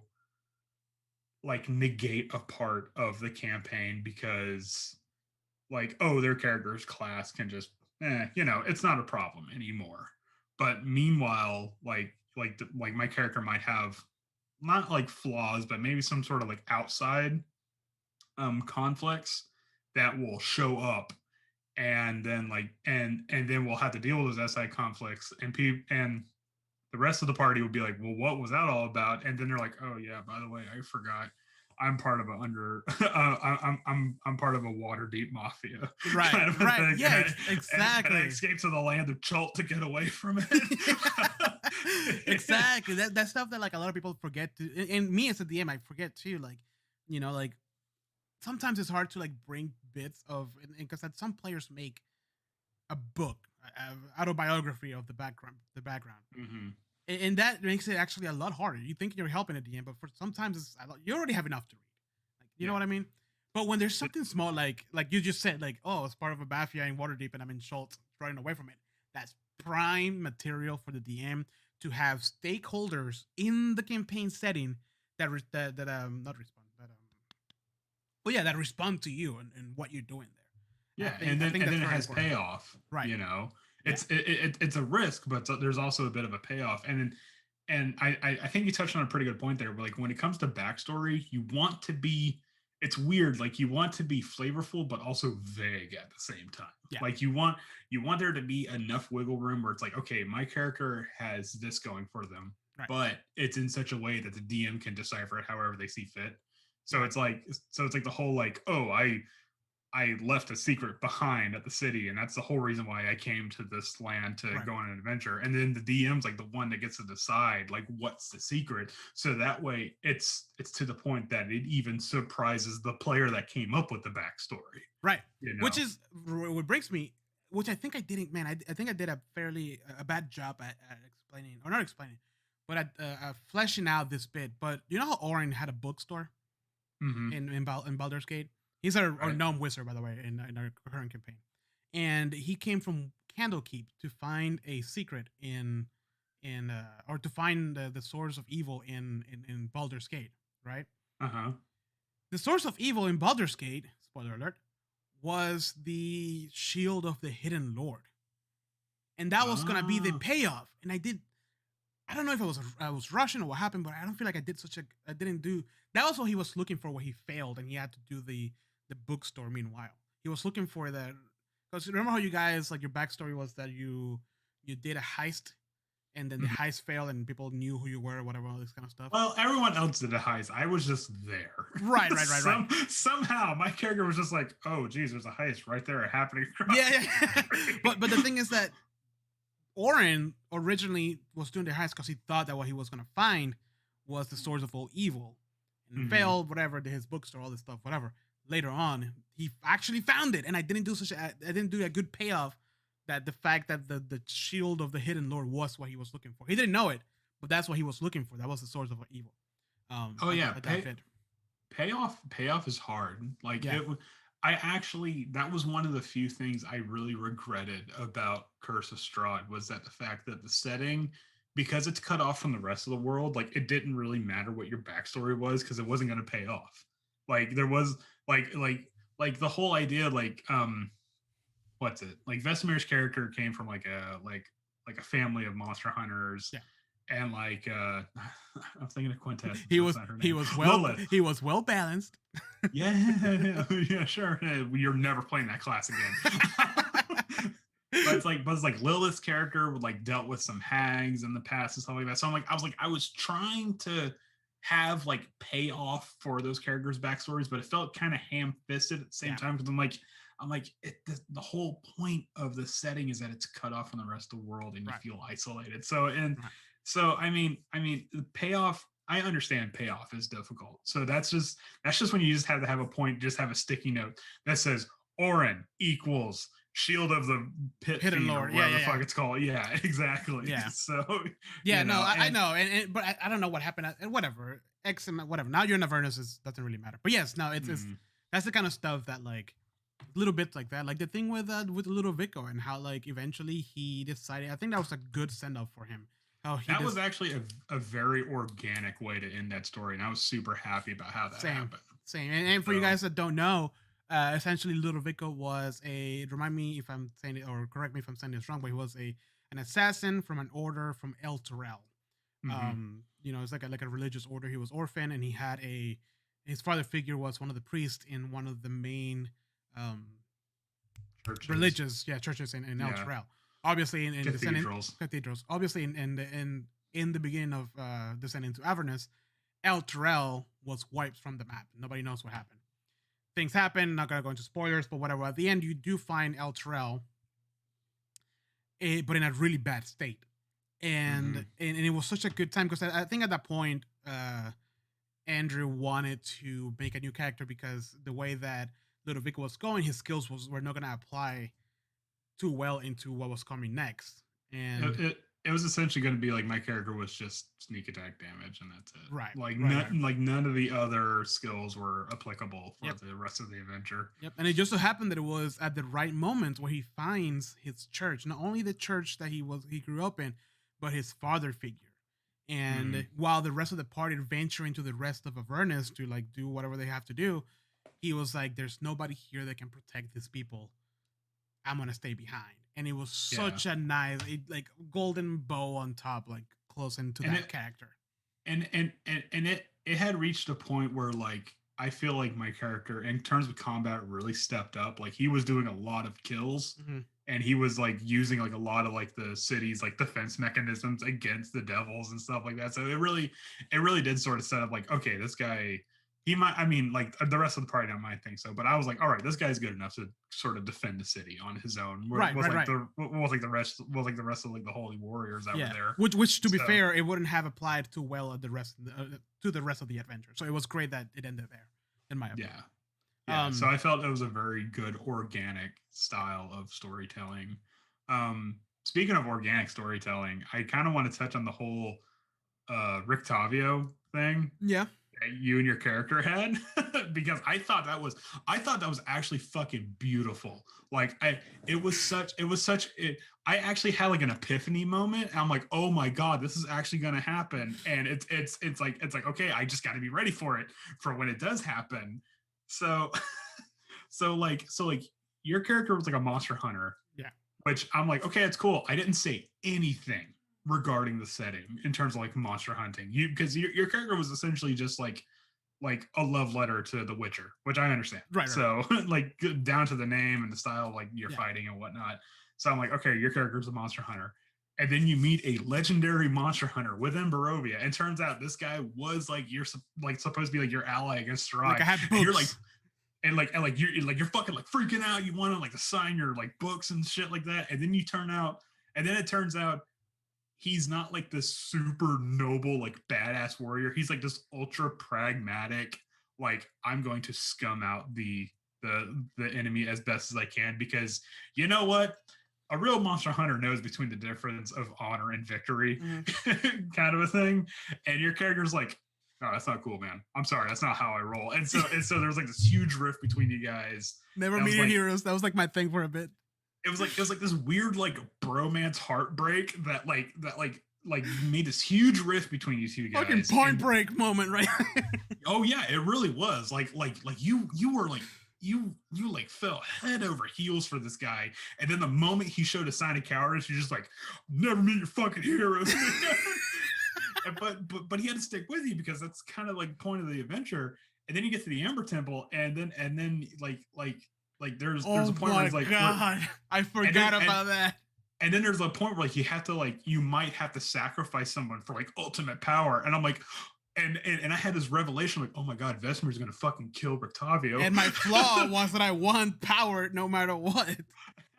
like negate a part of the campaign because like, oh, their character's class can just it's not a problem anymore. But meanwhile, like my character might have not like flaws, but maybe some sort of like outside conflicts that will show up, and then then we'll have to deal with those SI conflicts, and the rest of the party will be like, well, what was that all about? And then they're like, oh yeah, by the way, I forgot. I'm part of I'm part of a water deep mafia. Right. Kind of right. Thing. Yeah, exactly. And I escaped to the land of Chult to get away from it. Exactly. That stuff that like a lot of people forget to, and me as a DM, I forget too. Like, like sometimes it's hard to like bring bits of, because some players make a book, autobiography of the background. Mm-hmm. And that makes it actually a lot harder. You think you're helping at the end, but for sometimes it's you already have enough to read. Like, you know what I mean? But when there's something small, like you just said, like, oh, it's part of a mafia in Waterdeep and I'm in Schultz running away from it. That's prime material for the DM to have stakeholders in the campaign setting that respond to you and what you're doing there. Yeah, and then it has payoff. Right. It's a risk, but there's also a bit of a payoff. And I think you touched on a pretty good point there. But like when it comes to backstory, you want to be, it's weird. Like you want to be flavorful, but also vague at the same time. Yeah. Like you want there to be enough wiggle room where it's like, okay, my character has this going for them, but it's in such a way that the DM can decipher it however they see fit. So it's like the whole like, oh, I left a secret behind at the city, and that's the whole reason why I came to this land to go on an adventure. And then the DM's like the one that gets to decide like what's the secret. So that way it's to the point that it even surprises the player that came up with the backstory. Right. Which is what brings me, which I think I didn't, man. I think I did a bad job at explaining, or not explaining, but at fleshing out this bit. But you know how Oren had a bookstore in Baldur's Gate? He's our gnome wizard, by the way, in our current campaign. And he came from Candlekeep to find a secret or to find the source of evil in Baldur's Gate, right? Uh-huh. The source of evil in Baldur's Gate, spoiler alert, was the shield of the hidden lord. And that was going to be the payoff. And I don't know if I was rushing or what happened, but I don't feel like I didn't do, that was what he was looking for, where he failed and he had to do the bookstore. Meanwhile, he was looking for that, because remember how you guys, like, your backstory was that you did a heist and then the heist failed, and people knew who you were, or whatever, all this kind of stuff. Well, everyone else did a heist. I was just there. Right. Somehow my character was just like, oh, geez, there's a heist right there happening. Yeah. but the thing is that Oren originally was doing the heist because he thought that what he was going to find was the source of all evil, and failed, whatever, his bookstore, all this stuff, whatever. Later on, he actually found it, and I didn't do a good payoff. That the fact that the shield of the hidden lord was what he was looking for. He didn't know it, but that's what he was looking for. That was the source of evil. Payoff is hard. Like that was one of the few things I really regretted about Curse of Strahd, was that the fact that the setting, because it's cut off from the rest of the world, like it didn't really matter what your backstory was, because it wasn't going to pay off. Like there was like the whole idea, like what's it, like Vesemir's character came from like a family of monster hunters, and like I'm thinking of Quintess. He was well balanced. yeah, sure. You're never playing that class again. But it's like Lilith's character like dealt with some hags in the past and stuff like that. So I was trying to have like payoff for those characters' backstories, but it felt kind of ham-fisted at the same time, because I'm like the whole point of the setting is that it's cut off from the rest of the world and you feel isolated. So I mean the payoff, I understand payoff is difficult. So that's just when you just have to have a point, just have a sticky note that says Oren equals Shield of the Pit Hidden Lord, whatever the fuck it's called. Yeah, exactly. Yeah. So I know, but I don't know what happened. Whatever, whatever. Now you're in Avernus, doesn't really matter. But yes, no, it's that's the kind of stuff that like little bits like that, like the thing with Ludovico, and how like eventually he decided. I think that was a good send off for him. That was actually a very organic way to end that story, and I was super happy about how that happened. Same. And for you guys that don't know, essentially Ludovico was remind me if I'm saying it, or correct me if I'm saying this wrong, but he was an assassin from an order from El Terrell. It's like a religious order. He was orphan, and he had his father figure was one of the priests in one of the main churches in El Terrell. Obviously, in cathedrals. Obviously, in the beginning of descending into Avernus, El Terrell was wiped from the map. Nobody knows what happened. Things happen. Not gonna go into spoilers, but whatever. At the end, you do find El Terrell, but in a really bad state, and it was such a good time, because I think at that point, Andrew wanted to make a new character, because the way that Ludovico was going, his skills were not gonna apply too well into what was coming next, and it was essentially going to be like my character was just sneak attack damage, and that's it. Right. Like none of the other skills were applicable for the rest of the adventure. Yep. And it just so happened that it was at the right moment where he finds his church, not only the church that he grew up in, but his father figure. And while the rest of the party venture into the rest of Avernus to like do whatever they have to do, he was like, "There's nobody here that can protect these people. I'm gonna stay behind." And it was such a nice, like golden bow on top, like close into that character. And it had reached a point where like I feel like my character in terms of combat really stepped up. Like he was doing a lot of kills, and he was like using like a lot of like the city's like defense mechanisms against the devils and stuff like that. So it really did sort of set up like, okay, this guy, he might, I mean, like the rest of the party might think so, but I was like, all right, this guy's good enough to sort of defend the city on his own. The rest of like the holy warriors that were there. Which to be fair, it wouldn't have applied too well at the rest to the rest of the adventure. So it was great that it ended there, in my opinion. Yeah. So I felt it was a very good organic style of storytelling. Speaking of organic storytelling, I kind of want to touch on the whole Rictavio thing. Yeah. You and your character had because I thought that was actually fucking beautiful. Like I actually had like an epiphany moment, and I'm like, oh my god, this is actually gonna happen. And it's like okay, I just got to be ready for it for when it does happen. So like your character was like a monster hunter, which I'm like, okay, it's cool. I didn't say anything regarding the setting in terms of like monster hunting, because your character was essentially just like a love letter to The Witcher, which I understand, right. So like down to the name and the style, like you're fighting and whatnot. So I'm like, okay, your character's a monster hunter. and then you meet a legendary monster hunter within Barovia, and turns out this guy was like you're like supposed to be like your ally against Strahd, Like I had books. and you're like. And you're fucking like freaking out. You want to like sign your like books and shit like that. And then it turns out he's not like this super noble, like badass warrior. He's like this ultra pragmatic, like I'm going to scum out the enemy as best as I can, because you know what? A real monster hunter knows between the difference of honor and victory, kind of a thing. And your character's like, no, that's not cool, man. I'm sorry, that's not how I roll. And so there's like this huge rift between you guys. Never meet your heroes. That was like my thing for a bit. It was like this weird like bromance heartbreak that made this huge rift between you two guys. Fucking Point Break moment, right? Oh yeah, it really was. Like you were like you like fell head over heels for this guy, and then the moment he showed a sign of cowardice, you're just like, never meet your fucking heroes. but he had to stick with you because that's kind of like the point of the adventure. And then you get to the Amber Temple, and then like there's a point where it's like, God, I forgot about that. And then there's a point where like you might have to sacrifice someone for like ultimate power. And I'm like, and I had this revelation like, oh my God, Vesemir's gonna fucking kill Rictavio. And my flaw was that I want power no matter what.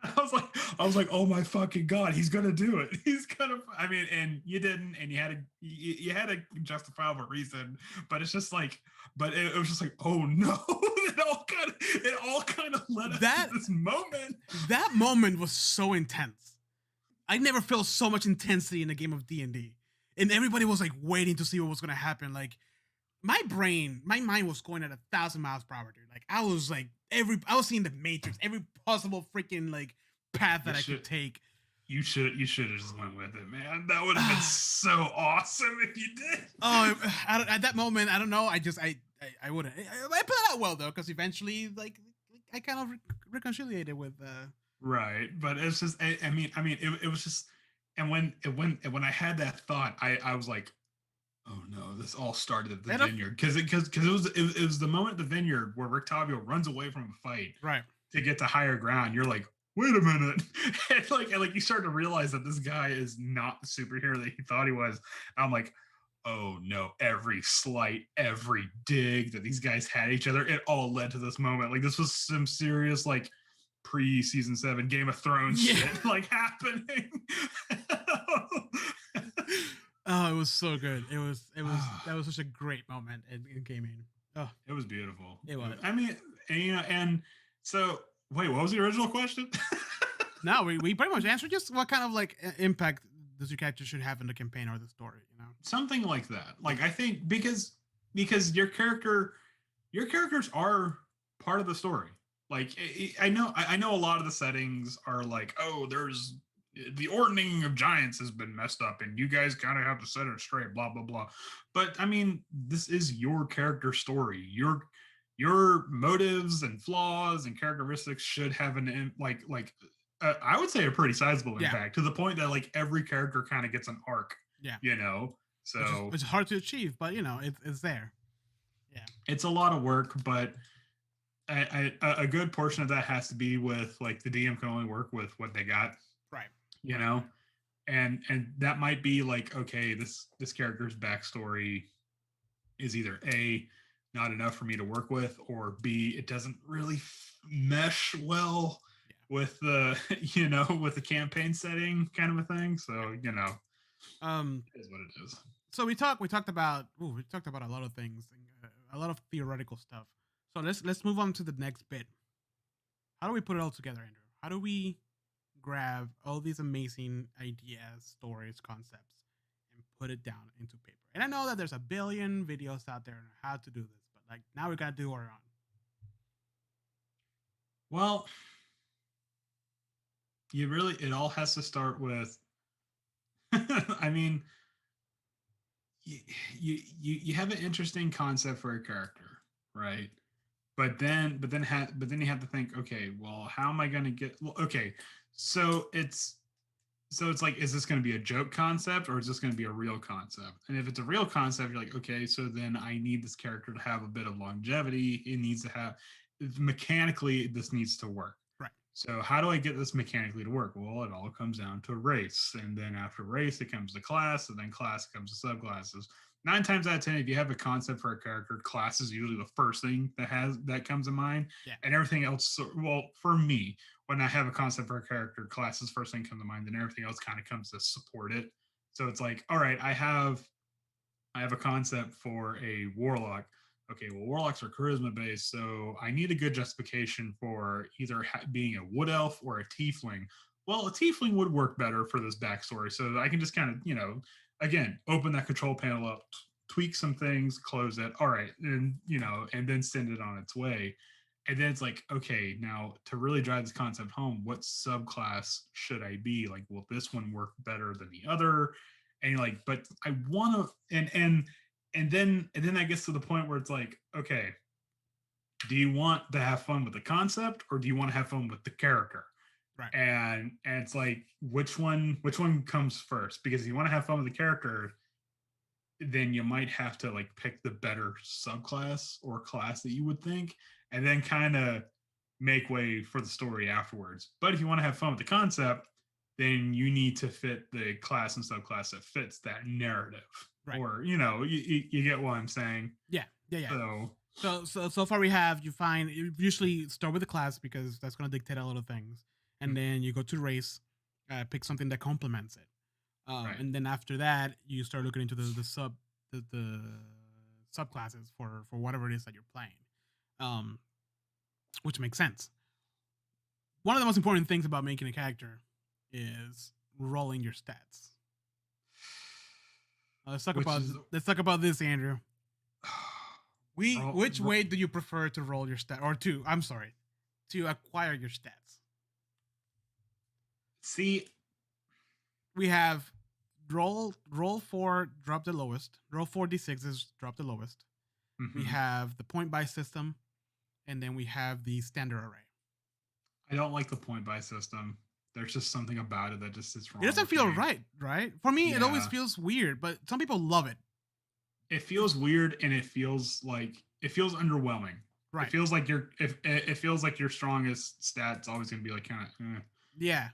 I was like, oh my fucking God, he's gonna do it. He's gonna. I mean, and you didn't, and you had a justifiable reason, but it's just like, it was just like, oh no, it all kind of led us to this moment. That moment was so intense. I never felt so much intensity in a game of D&D, and everybody was like waiting to see what was gonna happen. Like my mind was going at 1,000 miles per hour, dude. Like I was I was seeing the Matrix, every possible freaking like path that I could take. You should have just went with it, man. That would have been so awesome if you did. Oh, at that moment, I don't know. I wouldn't. I played it out well though, because eventually, like, I kind of reconciliated with. Right, but it's just. I mean, it was just, and when I had that thought, I was like, oh no, this all started at the vineyard, because it was the moment at the vineyard where Rictavio runs away from a fight, right, to get to higher ground. You're like, wait a minute, and like you start to realize that this guy is not the superhero that he thought he was. I'm like, oh no, every slight, every dig that these guys had each other, it all led to this moment. Like this was some serious like pre-season 7 Game of Thrones shit like happening. Oh, it was so good. It was that was such a great moment in gaming. Oh, it was beautiful. It was. I mean, and so wait, what was the original question? No, we pretty much answered. Just what kind of like impact does your character should have in the campaign or the story? You know, something like that. Like I think because your characters are part of the story. Like I know a lot of the settings are like, oh, there's the ordning of giants has been messed up and you guys kind of have to set it straight, blah blah blah. But I mean, this is your character story. Your motives and flaws and characteristics should have I would say a pretty sizable impact, to the point that like every character kind of gets an arc. Yeah, you know, so it's hard to achieve, but you know it's there. Yeah, it's a lot of work, but a good portion of that has to be with like the DM can only work with what they got. Right. You know, and that might be like, okay, this character's backstory is either A, not enough for me to work with, or B, it doesn't really mesh well with the with the campaign setting kind of a thing. So it is what it is. So we talked about a lot of things, a lot of theoretical stuff. So let's move on to the next bit. How do we put it all together, Andrew? How do we grab all these amazing ideas, stories, concepts, and put it down into paper? And I know that there's a billion videos out there on how to do this, but like now we gotta do our own. Well, it all has to start with. I mean, you have an interesting concept for a character, right? But then you have to think, okay, well, how am I going to get? Well, okay, so it's like, is this going to be a joke concept or is this going to be a real concept? And if it's a real concept, you're like, okay, so then I need this character to have a bit of longevity. It needs to have, mechanically, this needs to work. Right. So how do I get this mechanically to work? Well, it all comes down to race, and then after race, it comes to class, and then class comes to subclasses. 9 times out of 10, if you have a concept for a character, class is usually the first thing that comes to mind, Yeah. and everything else. Well, for me, when I have a concept for a character, class is first thing comes to mind, then everything else kind of comes to support it. So it's like, all right, I have a concept for a warlock. Okay, well, warlocks are charisma based, so I need a good justification for either being a wood elf or a tiefling. Well, a tiefling would work better for this backstory, so that I can just kind of, again, open that control panel up, tweak some things, close it. All right, and then send it on its way. And then it's like, okay, now to really drive this concept home, what subclass should I be? Like, will this one work better than the other? And like, but I want to, and then that gets to the point where it's like, okay, do you want to have fun with the concept or do you want to have fun with the character? Right. And it's like, which one comes first? Because if you want to have fun with the character, then you might have to like pick the better subclass or class that you would think, and then kind of make way for the story afterwards. But if you want to have fun with the concept, then you need to fit the class and subclass that fits that narrative. Right. Or you get what I'm saying. Yeah. So far you find you usually start with the class because that's going to dictate a lot of things, and then you go to race, pick something that complements it, right. And then after that you start looking into the subclasses for whatever it is that you're playing, which makes sense. One of the most important things about making a character is rolling your stats. Let's talk about this, Andrew. Which way do you prefer to roll your stat, or to acquire your stats? See, we have roll 4, drop the lowest. Roll 4d6s, drop the lowest. Mm-hmm. We have the point buy system, and then we have the standard array. I don't like the point buy system. There's just something about it that just is wrong. It doesn't feel right? For me, yeah. It always feels weird, but some people love it. It feels weird, and it feels underwhelming. Right. It feels like your strongest stat's always going to be like kind of. Yeah.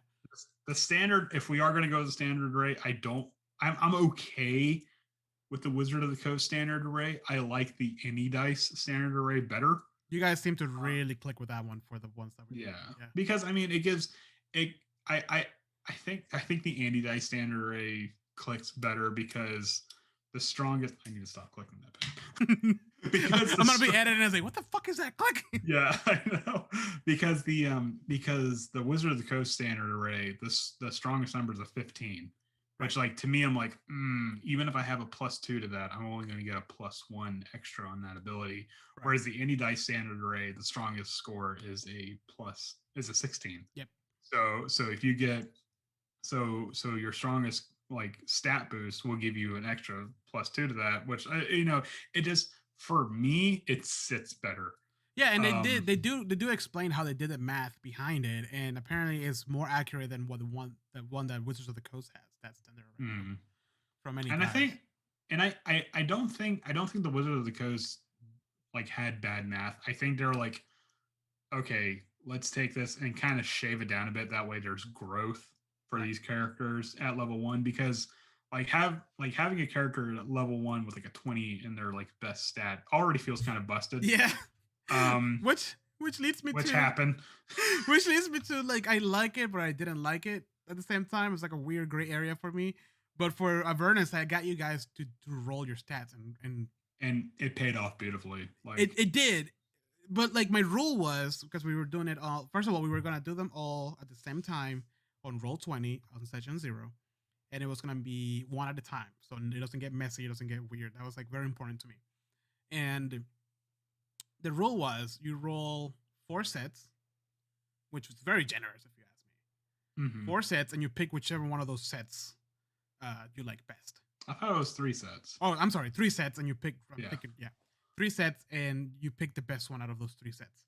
The standard. If we are going to go to the standard array, I'm okay with the Wizard of the Coast standard array. I like the Any Dice standard array better. You guys seem to really click with that one for the ones that we yeah. Because I mean, it gives it. I think the Any Dice standard array clicks better because the strongest. I need to stop clicking that pen. Because I'm gonna be editing and say, "What the fuck is that click?" Yeah, I know. Because the Wizard of the Coast standard array, the strongest number is a 15. Which, like, to me, I'm like, even if I have a +2 to that, I'm only going to get a +1 extra on that ability. Right. Whereas the Any Dice standard array, the strongest score is a 16. Yep. So if you get so your strongest like stat boost will give you an extra +2 to that, which it just, for me, it sits better. Yeah, and they do explain how they did the math behind it, and apparently it's more accurate than what the one that Wizards of the Coast has. That's standard from any. And guys. I don't think the Wizards of the Coast like had bad math. I think they're like, okay, let's take this and kind of shave it down a bit. That way, there's growth for these characters at level 1, because having a character at level 1 with like a 20 in their like best stat already feels kind of busted. Yeah. Which leads me which happened. Which leads me to, like, I like it, but I didn't like it at the same time. It's like a weird gray area for me. But for Avernus, I got you guys to roll your stats and it paid off beautifully. Like it did. But like my rule was, because we were doing it all, first of all, we were gonna do them all at the same time on Roll20 on session 0. And it was gonna be one at a time. So it doesn't get messy, it doesn't get weird. That was like very important to me. And the rule was you roll 4 sets, which was very generous if you ask me. Mm-hmm. 4 sets, and you pick whichever one of those sets you like best. I thought it was 3 sets. Oh, I'm sorry, 3 sets, and you pick. Yeah. 3 sets, and you pick the best one out of those 3 sets.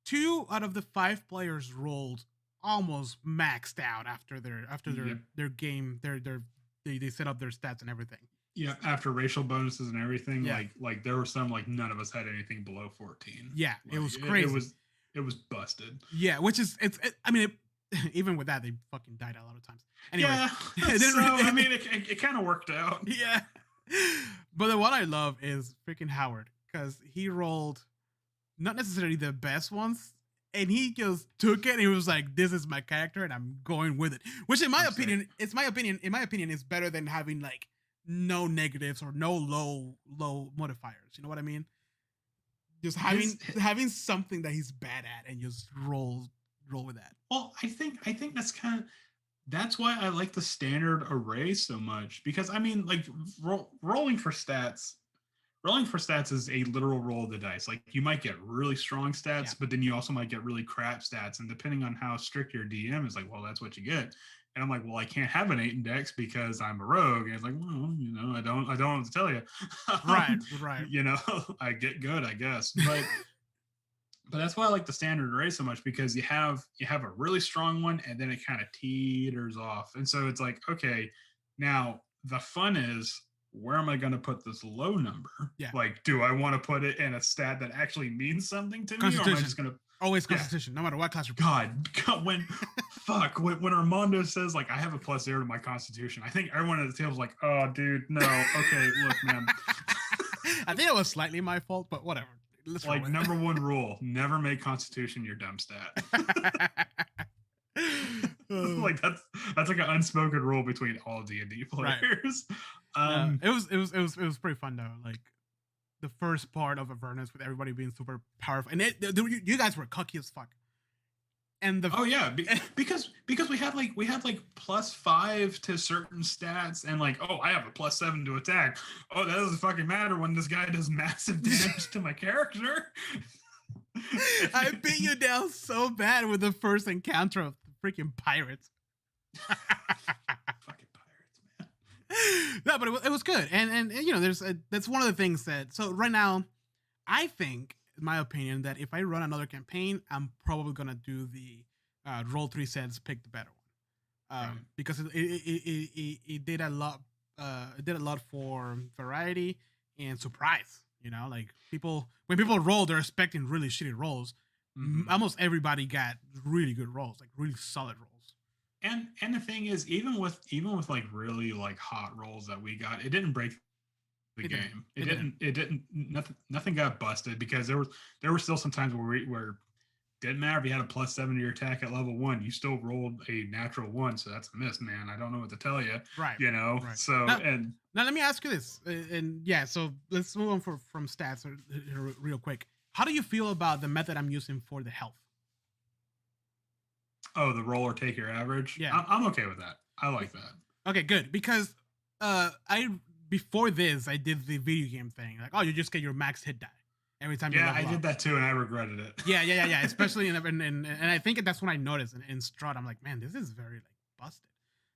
2 out of the 5 players rolled almost maxed out after their game. They set up their stats and everything. Yeah, after racial bonuses and everything, like there were some, like, none of us had anything below 14. Yeah, like, it was crazy. It was busted. Yeah, which is I mean, even with that, they fucking died a lot of times. Anyway, Yeah. So I mean, it kind of worked out. Yeah. But the one I love is freaking Howard because he rolled not necessarily the best ones. And he just took it and he was like, this is my character and I'm going with it. Which in my opinion, is better than having like no negatives or no low modifiers. You know what I mean? Just having something that he's bad at and just roll with that. Well, I think that's why I like the standard array so much, because I mean, like rolling for stats is a literal roll of the dice. Like you might get really strong stats, but then you also might get really crap stats. And depending on how strict your DM is, like, well, that's what you get. And I'm like, well, I can't have an 8 index because I'm a rogue. And it's like, well, you know, I don't have to tell you. Right. You know, I get good, I guess. But that's why I like the standard array so much, because you have a really strong one and then it kind of teeters off. And so it's like, okay, now the fun is, where am I going to put this low number? Yeah. Like, do I want to put it in a stat that actually means something to me? Or am I just going to... Always Constitution, no matter what class you're God, when Armando says, like, I have a +0 to my Constitution, I think everyone at the table is like, oh, dude, no. Okay, look, man. I think it was slightly my fault, but whatever. Let's like, number one rule, never make Constitution your dumb stat. Like that's like an unspoken rule between all D&D players. Right. It was pretty fun though. Like the first part of Avernus with everybody being super powerful, and you guys were cocky as fuck. And because we had like +5 to certain stats, and like, oh, I have a +7 to attack. Oh, that doesn't fucking matter when this guy does massive damage to my character. I beat you down so bad with the first encounter of the freaking pirates. Fucking pirates, man. No, but it was good, and you know, that's one of the things that. So right now, I think, in my opinion, that if I run another campaign, I'm probably gonna do the roll 3 sets, pick the better one, right. Because it did a lot. It did a lot for variety and surprise. You know, like when people roll, they're expecting really shitty rolls. Mm-hmm. Almost everybody got really good rolls, like really solid rolls. And the thing is, even with like really like hot rolls that we got, it didn't break the game. It didn't. Nothing got busted, because there were still some times where didn't matter if you had a +7 to your attack at level 1, you still rolled a natural 1, so that's a miss, man. I don't know what to tell you. Right. You know. Right. So now let me ask you this, and yeah, so let's move on from stats real quick. How do you feel about the method I'm using for the health? Oh, the roll or take your average? Yeah. I'm okay with that. I like that. Okay, good. Because before this, I did the video game thing. Like, oh, you just get your max hit die every time you level up. I did that too, and I regretted it. Yeah. Especially and I think that's when I noticed in Strahd, I'm like, man, this is very like busted.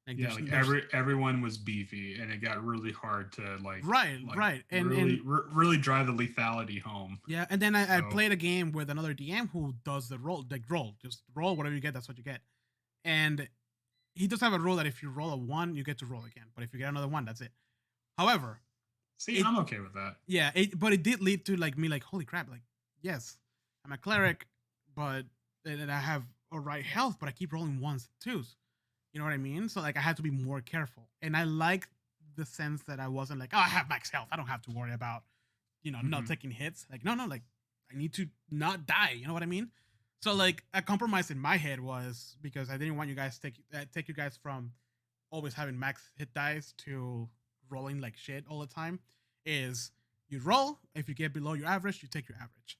Like, yeah, like everyone was beefy, and it got really hard to like and really drive the lethality home. Yeah, and then I played a game with another DM who does the roll, just roll whatever you get, that's what you get, and he does have a rule that if you roll a 1, you get to roll again, but if you get another 1, that's it. However, I'm okay with that. Yeah, but it did lead to like me like, holy crap, like, yes, I'm a cleric, but and I have alright health, but I keep rolling 1s and 2s. You know what I mean? So like I had to be more careful. And I like the sense that I wasn't like, oh, I have max health, I don't have to worry about, you know, not taking hits. Like, no, like I need to not die. You know what I mean? So like a compromise in my head was, because I didn't want you guys take you guys from always having max hit dice to rolling like shit all the time, is you roll. If you get below your average, you take your average.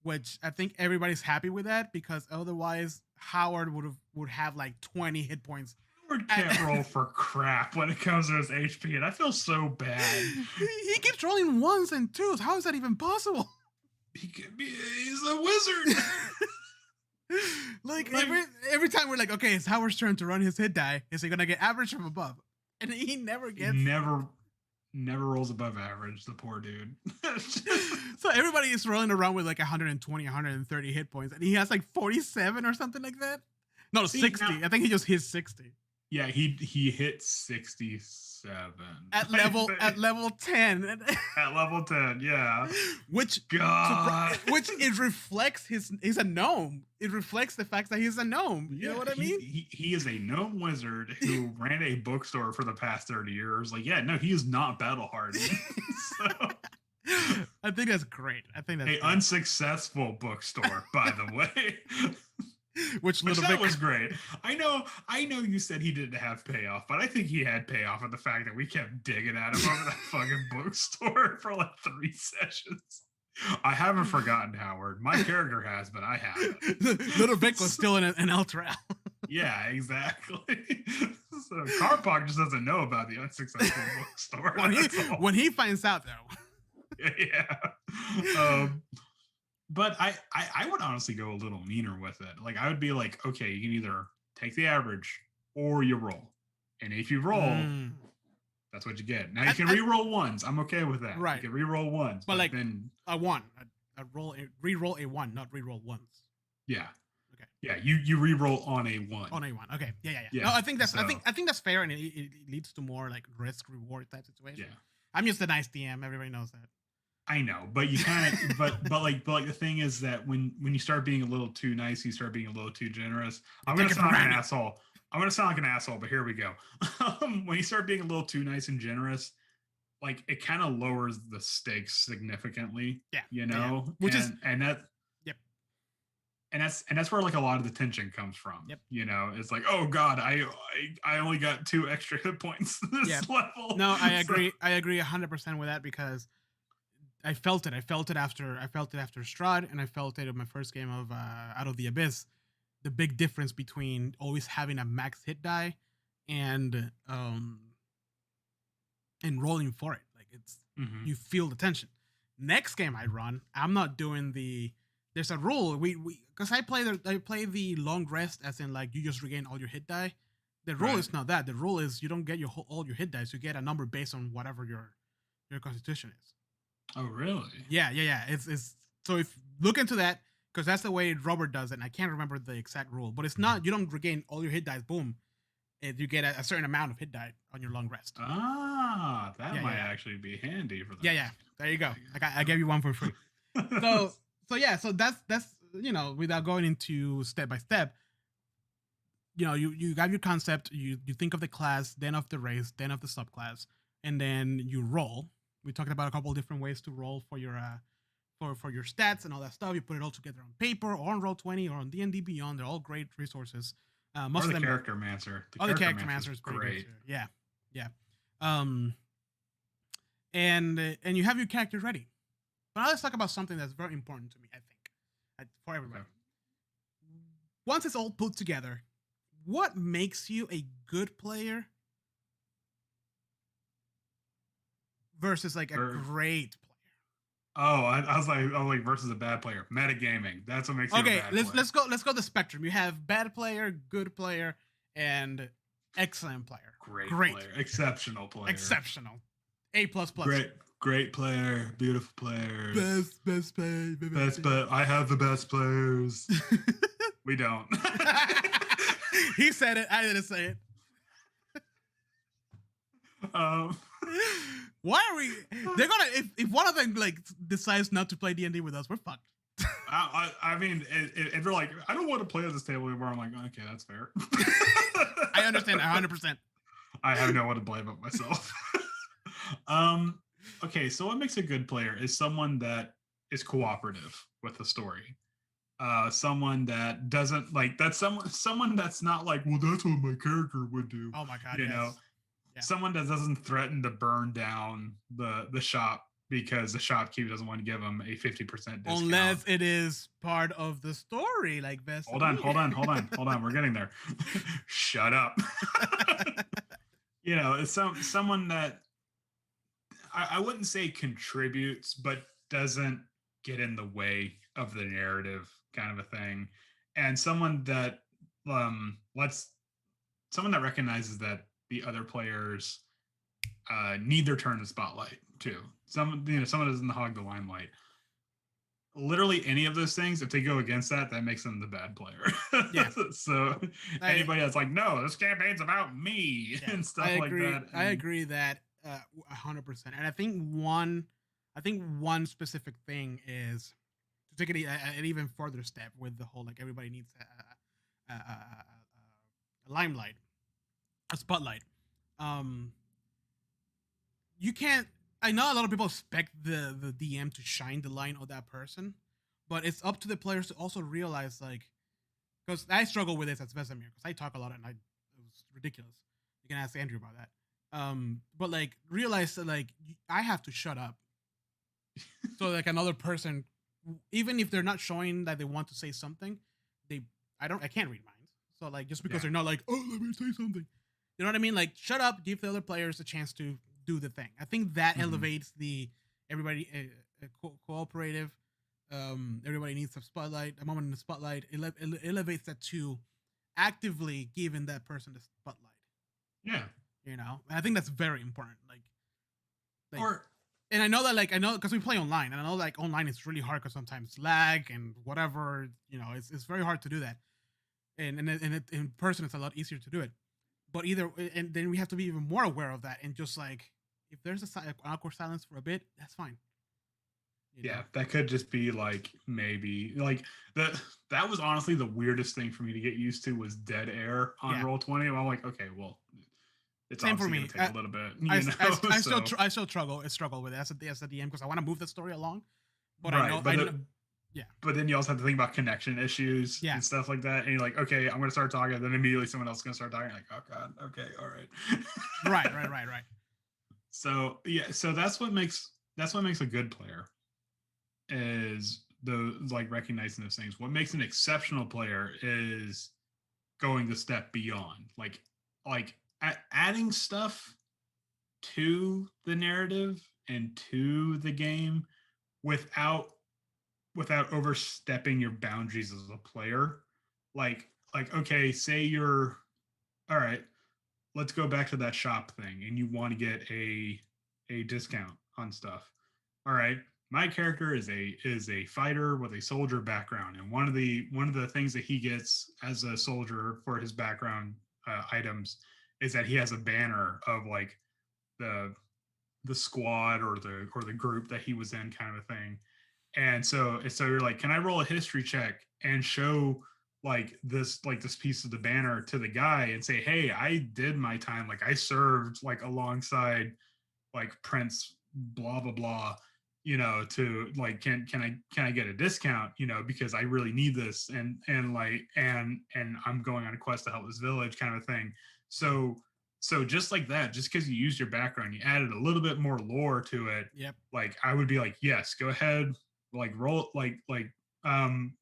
Which I think everybody's happy with that, because otherwise Howard would have like 20 hit points. Howard can't roll for crap when it comes to his HP, and I feel so bad. He keeps rolling 1s and 2s. How is that even possible? He's a wizard. like every time we're like, okay, it's Howard's turn to run his hit die. Is he gonna get average from above? And he never gets. Never rolls above average, the poor dude. So everybody is rolling around with like 120, 130 hit points, and he has like 47 or something like that. No, 60. Now, I think he just hit 60. Yeah, he hit 67 at level 10. At level 10, yeah. Which God, which it reflects he's a gnome. It reflects the fact that he's a gnome. You know what I mean? He is a gnome wizard who ran a bookstore for the past 30 years. Like, yeah, no, he is not battle hardened. So I think that's great. I think that's a unsuccessful bookstore, by the way. Which that was great. I know you said he didn't have payoff, but I think he had payoff in the fact that we kept digging at him over that fucking bookstore for like 3 sessions. I haven't forgotten, Howard. My character has, but I haven't. Little Vic was still in an Eltral. Yeah, exactly. So Carpock just doesn't know about the unsuccessful bookstore. When he finds out, though. Yeah. But I would honestly go a little meaner with it. Like, I would be like, okay, you can either take the average or you roll. And if you roll, that's what you get. Now, you can re-roll ones. I'm okay with that. Right. You can re-roll ones. But like, then a 1. Re-roll a 1, not re-roll ones. Yeah. Okay. Yeah, you re-roll on a 1. On a 1. Okay. Yeah. No, I think that's I think that's fair, and it leads to more like risk-reward type situation. Yeah. I'm just a nice DM. Everybody knows that. I know, but you kind of, but like the thing is that when you start being a little too nice, you start being a little too generous. I'm gonna sound like an asshole. I'm gonna sound like an asshole, but here we go. When you start being a little too nice and generous, like, it kind of lowers the stakes significantly. Yeah, you know, which is that. Yep. And that's where like a lot of the tension comes from. Yep. You know, it's like, oh God, I only got 2 extra hit points this level. No, I agree. I agree 100% with that, because I felt it. I felt it after Strahd, and I felt it in my first game of Out of the Abyss. The big difference between always having a max hit die and rolling for it. Like, it's you feel the tension. Next game I run, I'm not doing the. There's a rule we because I play the long rest, as in like you just regain all your hit die. The rule is not that. The rule is you don't get all your hit dice. You get a number based on whatever your constitution is. Oh, really? Yeah. It's so if look into that, because that's the way Robert does it. And I can't remember the exact rule, but it's not. You don't regain all your hit dice. Boom, and you get a certain amount of hit die on your long rest. Ah, that might actually be handy for that. Yeah. There you go. I gave you one for free. So that's without going into step by step. You have your concept. You think of the class, then of the race, then of the subclass, and then you roll. We talked about a couple of different ways to roll for your for your stats and all that stuff. You put it all together on paper or on Roll20 or on D&D Beyond. They're all great resources. Most or of them. Character Mancer. The Character Mancer is great. Yeah. And you have your character ready. But now let's talk about something that's very important to me, I think, for everybody. Okay. Once it's all put together, what makes you a good player versus like a great player? Oh, I was like versus a bad player. Metagaming. That's what makes you a bad player. Let's go the spectrum. You have bad player, good player, and excellent player. Great player. Exceptional player. Exceptional. A++. Great player. Beautiful player. Best player. But I have the best players. We don't. He said it. I didn't say it. Why are we? They're gonna if one of them like decides not to play D&D with us, we're fucked. I mean, if they're like, I don't want to play at this table anymore, I'm like, okay, that's fair. I understand 100%. I have no one to blame but myself. Okay, so what makes a good player is someone that is cooperative with the story. Someone that doesn't like that's someone that's not like, well, that's what my character would do. Oh my god, you know. Yeah. Someone that doesn't threaten to burn down the shop because the shopkeeper doesn't want to give them a 50% discount. Unless it is part of the story, like best. Hold on. We're getting there. Shut up. It's someone that I wouldn't say contributes, but doesn't get in the way of the narrative, kind of a thing, and someone that someone that recognizes that the other players need their turn in the spotlight too. Someone doesn't hog the limelight. literally any of those things, if they go against that, that makes them the bad player. Yeah. So anybody that's like, no, this campaign's about me Yeah, and I stuff like agree. that. I agree that 100%. And I think one specific thing is to take an even further step with the whole like everybody needs a limelight, a spotlight. Um, you can't. I know a lot of people expect the DM to shine the light on that person, but it's up to the players to also realize like because I struggle with this as Vesemir because I talk a lot and it was ridiculous. You can ask Andrew about that. But like realize that like I have to shut up so like another person, even if they're not showing that they want to say something, they I can't read minds. So like just because they're not like let me say something, you know what I mean? Like shut up, give the other players a chance to do the thing. I think that elevates the everybody cooperative. Everybody needs a spotlight, a moment in the spotlight. It elevates that to actively giving that person the spotlight. Yeah. You know, and I think that's very important. Like, Or and I know that like I know because we play online, and I know like online is really hard because sometimes lag and whatever. You know, it's very hard to do that. And in person it's a lot easier to do it. But either and then we have to be even more aware of that and just like if there's a awkward silence for a bit, that's fine. You know? That could just be like maybe like that was honestly the weirdest thing for me to get used to was dead air on Roll20. I'm like, okay, well, it's same for me. Gonna take a little bit, I still struggle with it as a DM because I want to move the story along, but right, I know, but then you also have to think about connection issues and stuff like that, and you're like, okay, I'm gonna start talking, then immediately someone else is gonna start talking, like, oh god, okay, all right. right. So so that's what makes a good player is the like recognizing those things. What makes an exceptional player is going the step beyond, like adding stuff to the narrative and to the game without overstepping your boundaries as a player. Like okay, say you're all right, let's go back to that shop thing and you want to get a discount on stuff. All right, my character is a fighter with a soldier background, and one of the things that he gets as a soldier for his background items is that he has a banner of like the squad or the group that he was in, kind of a thing. And so you're like, can I roll a history check and show like this piece of the banner to the guy and say, hey, I did my time, like I served like alongside like Prince blah blah blah, you know, to like can I get a discount, you know, because I really need this, and I'm going on a quest to help this village, kind of a thing. So just like that, just because you used your background, you added a little bit more lore to it. Yep. Like I would be like, yes, go ahead, like roll um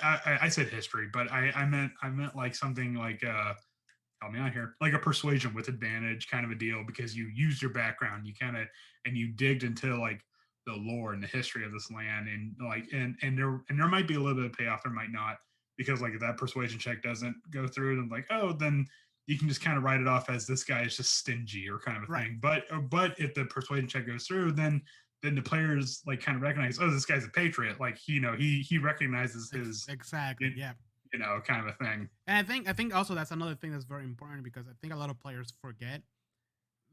I said history, but I meant like something like help me out here, like a persuasion with advantage kind of a deal, because you used your background, you kind of and you digged into like the lore and the history of this land, and like and there might be a little bit of payoff, there might not, because like if that persuasion check doesn't go through, and like, oh, then you can just kind of write it off as this guy is just stingy or kind of a thing. But if the persuasion check goes through, then the players like kind of recognize, oh, this guy's a patriot. Like he recognizes his exactly, you know, kind of a thing. And I think also that's another thing that's very important, because I think a lot of players forget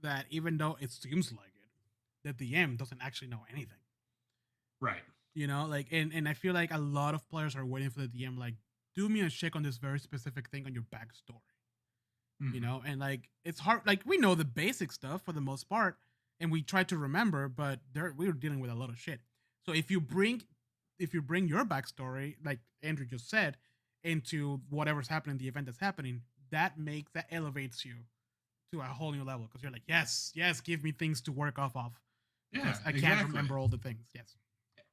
that even though it seems like it, that the DM doesn't actually know anything. Right. You know, like and I feel like a lot of players are waiting for the DM, like, do me a check on this very specific thing on your backstory. You know, and like it's hard, like we know the basic stuff for the most part and we try to remember, but we were dealing with a lot of shit. So if you bring your backstory, like Andrew just said, into whatever's happening, the event that's happening, that elevates you to a whole new level, because you're like, yes, give me things to work off of. Yeah, I can't remember all the things. Yes.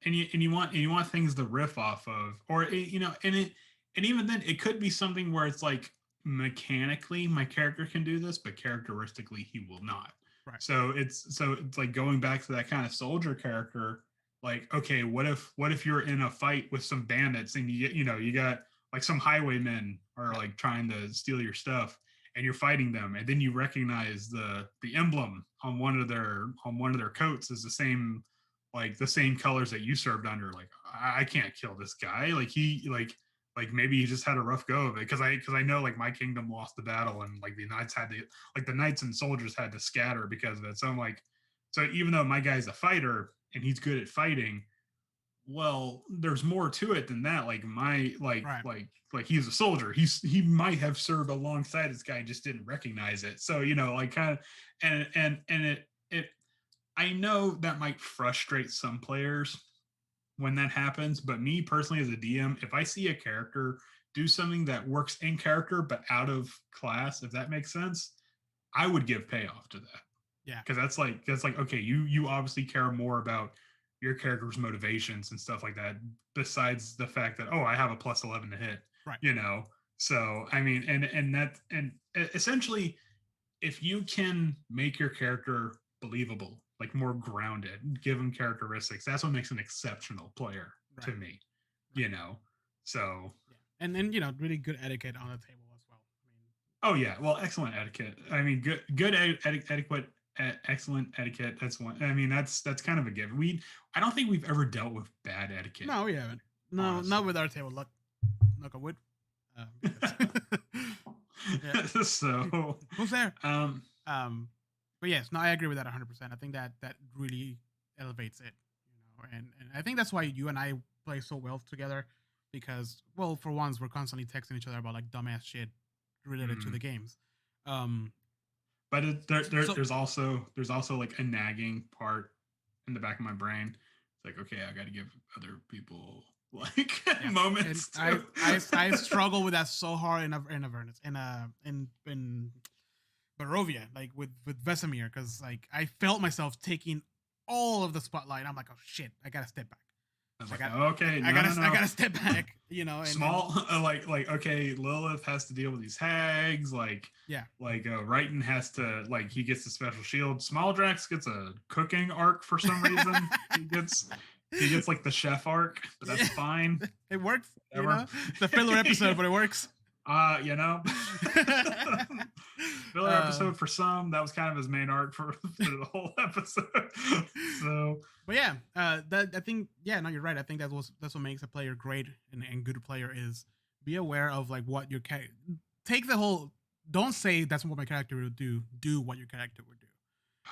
And you want things to riff off of, or you know, and even then it could be something where it's like, mechanically my character can do this, but characteristically he will not. Right. So it's like going back to that kind of soldier character, like, okay, what if you're in a fight with some bandits and you got like some highwaymen are like trying to steal your stuff and you're fighting them, and then you recognize the emblem on one of their coats is the same like the same colors that you served under. Like I can't kill this guy. Like he like maybe he just had a rough go of it because I know like my kingdom lost the battle and like the knights had to like the knights and soldiers had to scatter because of it. So I'm like, so even though my guy's a fighter and he's good at fighting, well, there's more to it than that. Like my Right. like he's a soldier. He might have served alongside this guy and just didn't recognize it. So like kind of and it I know that might frustrate some players when that happens, but me personally as a DM, if I see a character do something that works in character but out of class, if that makes sense, I would give payoff to that. Yeah. Because that's like okay, you obviously care more about your character's motivations and stuff like that, besides the fact that I have a plus 11 to hit. Right. So I mean, and essentially, if you can make your character believable, like more grounded, give them characteristics, that's what makes an exceptional player to me. So yeah. And then really good etiquette on the table as well. oh yeah, well, excellent etiquette. I mean, good etiquette, excellent etiquette. That's one. I mean, that's kind of a given. I don't think we've ever dealt with bad etiquette. No, we haven't. No, honestly. Not with our table. Look a wood. So who's there? But yes, no, I agree with that 100%. I think that really elevates it, and I think that's why you and I play so well together because, well, for once, we're constantly texting each other about like dumbass shit related to the games. But there's also like a nagging part in the back of my brain. It's like, okay, I got to give other people like moments. I struggle with that so hard in Avernus, in Barovia, like with Vesemir, because like I felt myself taking all of the spotlight. I'm like, oh shit, I gotta step back. I gotta step back. And, small like okay, Lilith has to deal with these hags. Like Righton has to he gets the special shield. Smalldrax gets a cooking arc for some reason. he gets like the chef arc, but that's fine. It works. It's a filler episode, but it works. Filler episode for some. That was kind of his main arc for the whole episode. So, but yeah, that I think no, you're right. I think that's what makes a player great and good player is be aware of like what your character. Take the whole. Don't say that's what my character would do. Do what your character would do.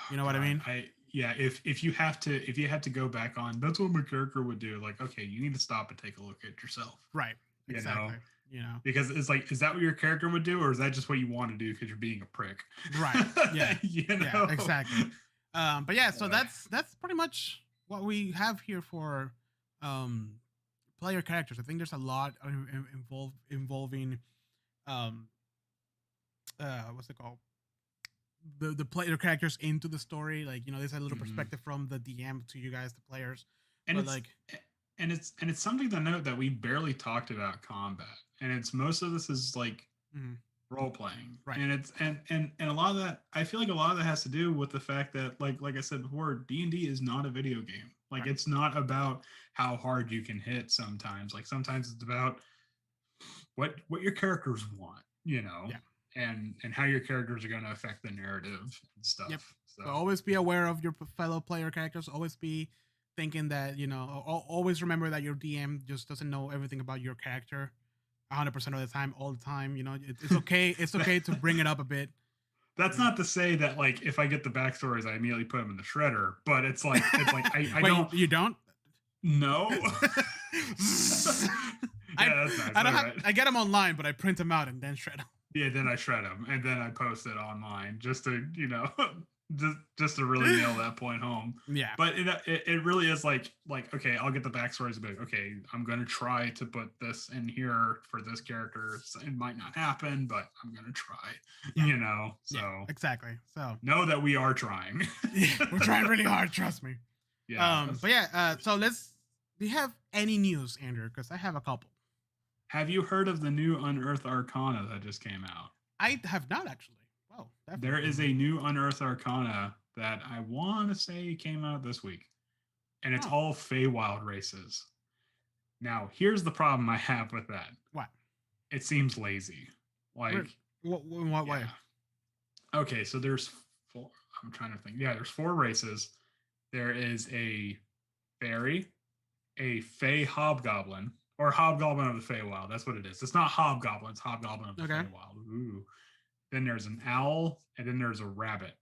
You know what I mean? If you have to go back on, that's what my character would do. Like, okay, you need to stop and take a look at yourself. Right. Exactly. Because it's like, is that what your character would do, or is that just what you want to do because you're being a prick? Right. Yeah. Yeah. Exactly. But yeah, so that's pretty much what we have here for player characters. I think there's a lot involving what's it called? The player characters into the story. Like, there's a little perspective from the DM to you guys, the players. And it's something to note that we barely talked about combat, and it's most of this is like role playing, right? And it's and a lot of that, I feel like a lot of that has to do with the fact that like I said before, D&D is not a video game. Like It's not about how hard you can hit. Sometimes it's about what your characters want, and how your characters are going to affect the narrative and stuff. Yep. So always be aware of your fellow player characters. Always be thinking that always remember that your DM just doesn't know everything about your character 100% of the time, all the time. It's okay. It's okay to bring it up a bit. That's not to say that like if I get the backstories, I immediately put them in the shredder. But it's like I Wait, don't. You don't? No. I don't have. I get them online, but I print them out and then shred them. Yeah, then I shred them and then I post it online just to just to really nail that point home. Yeah. But it really is like okay, I'll get the backstories a bit. Okay, I'm gonna try to put this in here for this character. It might not happen, but I'm gonna try. Yeah. So yeah, exactly. So know that we are trying. Yeah, we're trying really hard. Trust me. Yeah. But yeah. So do you have any news, Andrew? Because I have a couple. Have you heard of the new Unearthed Arcana that just came out? I have not actually. Wow. There is a new Unearthed Arcana that I want to say came out this week. And it's all Feywild races. Now, here's the problem I have with that. What? It seems lazy. Like, in what way? Okay, so there's 4. I'm trying to think. Yeah, there's 4 races. There is a fairy, a fey hobgoblin, or hobgoblin of the Feywild. That's what it is. It's not hobgoblin. It's hobgoblin of the Feywild. Ooh. Then there's an owl, and then there's a rabbit,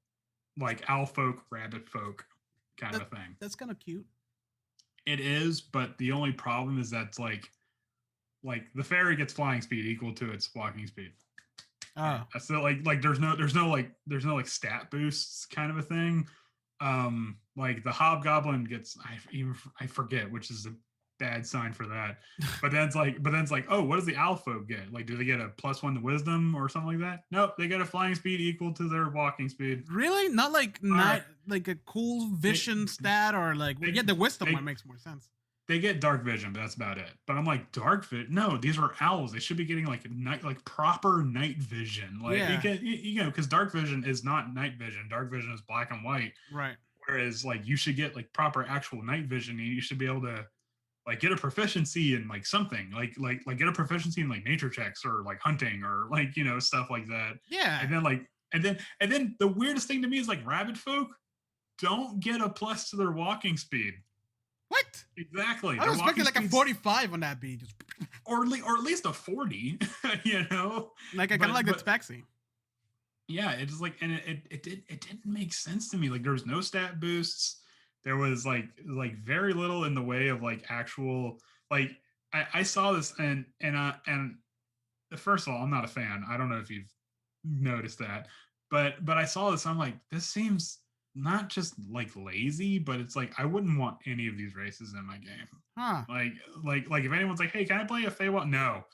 like owl folk, rabbit folk, kind of a thing. That's kind of cute. It is, but the only problem is that's like the fairy gets flying speed equal to its walking speed. Oh, so like there's no stat boosts kind of a thing. Like the hobgoblin gets I forget, which is a bad sign for that. But then it's like, oh, what does the owl folk get? Like, do they get a +1 to wisdom or something like that? Nope, they get a flying speed equal to their walking speed. Really? Not like like a cool vision stat, or like the wisdom one makes more sense. They get dark vision, but that's about it. But I'm like, dark vision? No, these are owls. They should be getting like proper night vision. Like you know, because dark vision is not night vision. Dark vision is black and white. Right. Whereas like you should get like proper actual night vision, and you should be able to like get a proficiency in like something, like get a proficiency in like nature checks or like hunting or like, you know, stuff like that. Yeah. And then the weirdest thing to me is like rabbit folk don't get a plus to their walking speed. What? Exactly. I was expecting like a 45 on that beat. Or at least a 40, you know? Like I kind of like the Spexy. Yeah, it's like, and it didn't make sense to me. Like there was no stat boosts. There was like very little in the way of like actual, like I saw this and first of all, I'm not a fan. I don't know if you've noticed that, but I saw this. I'm like, this seems not just like lazy, but it's like I wouldn't want any of these races in my game. Huh. Like if anyone's like, hey, can I play a Feywild? No.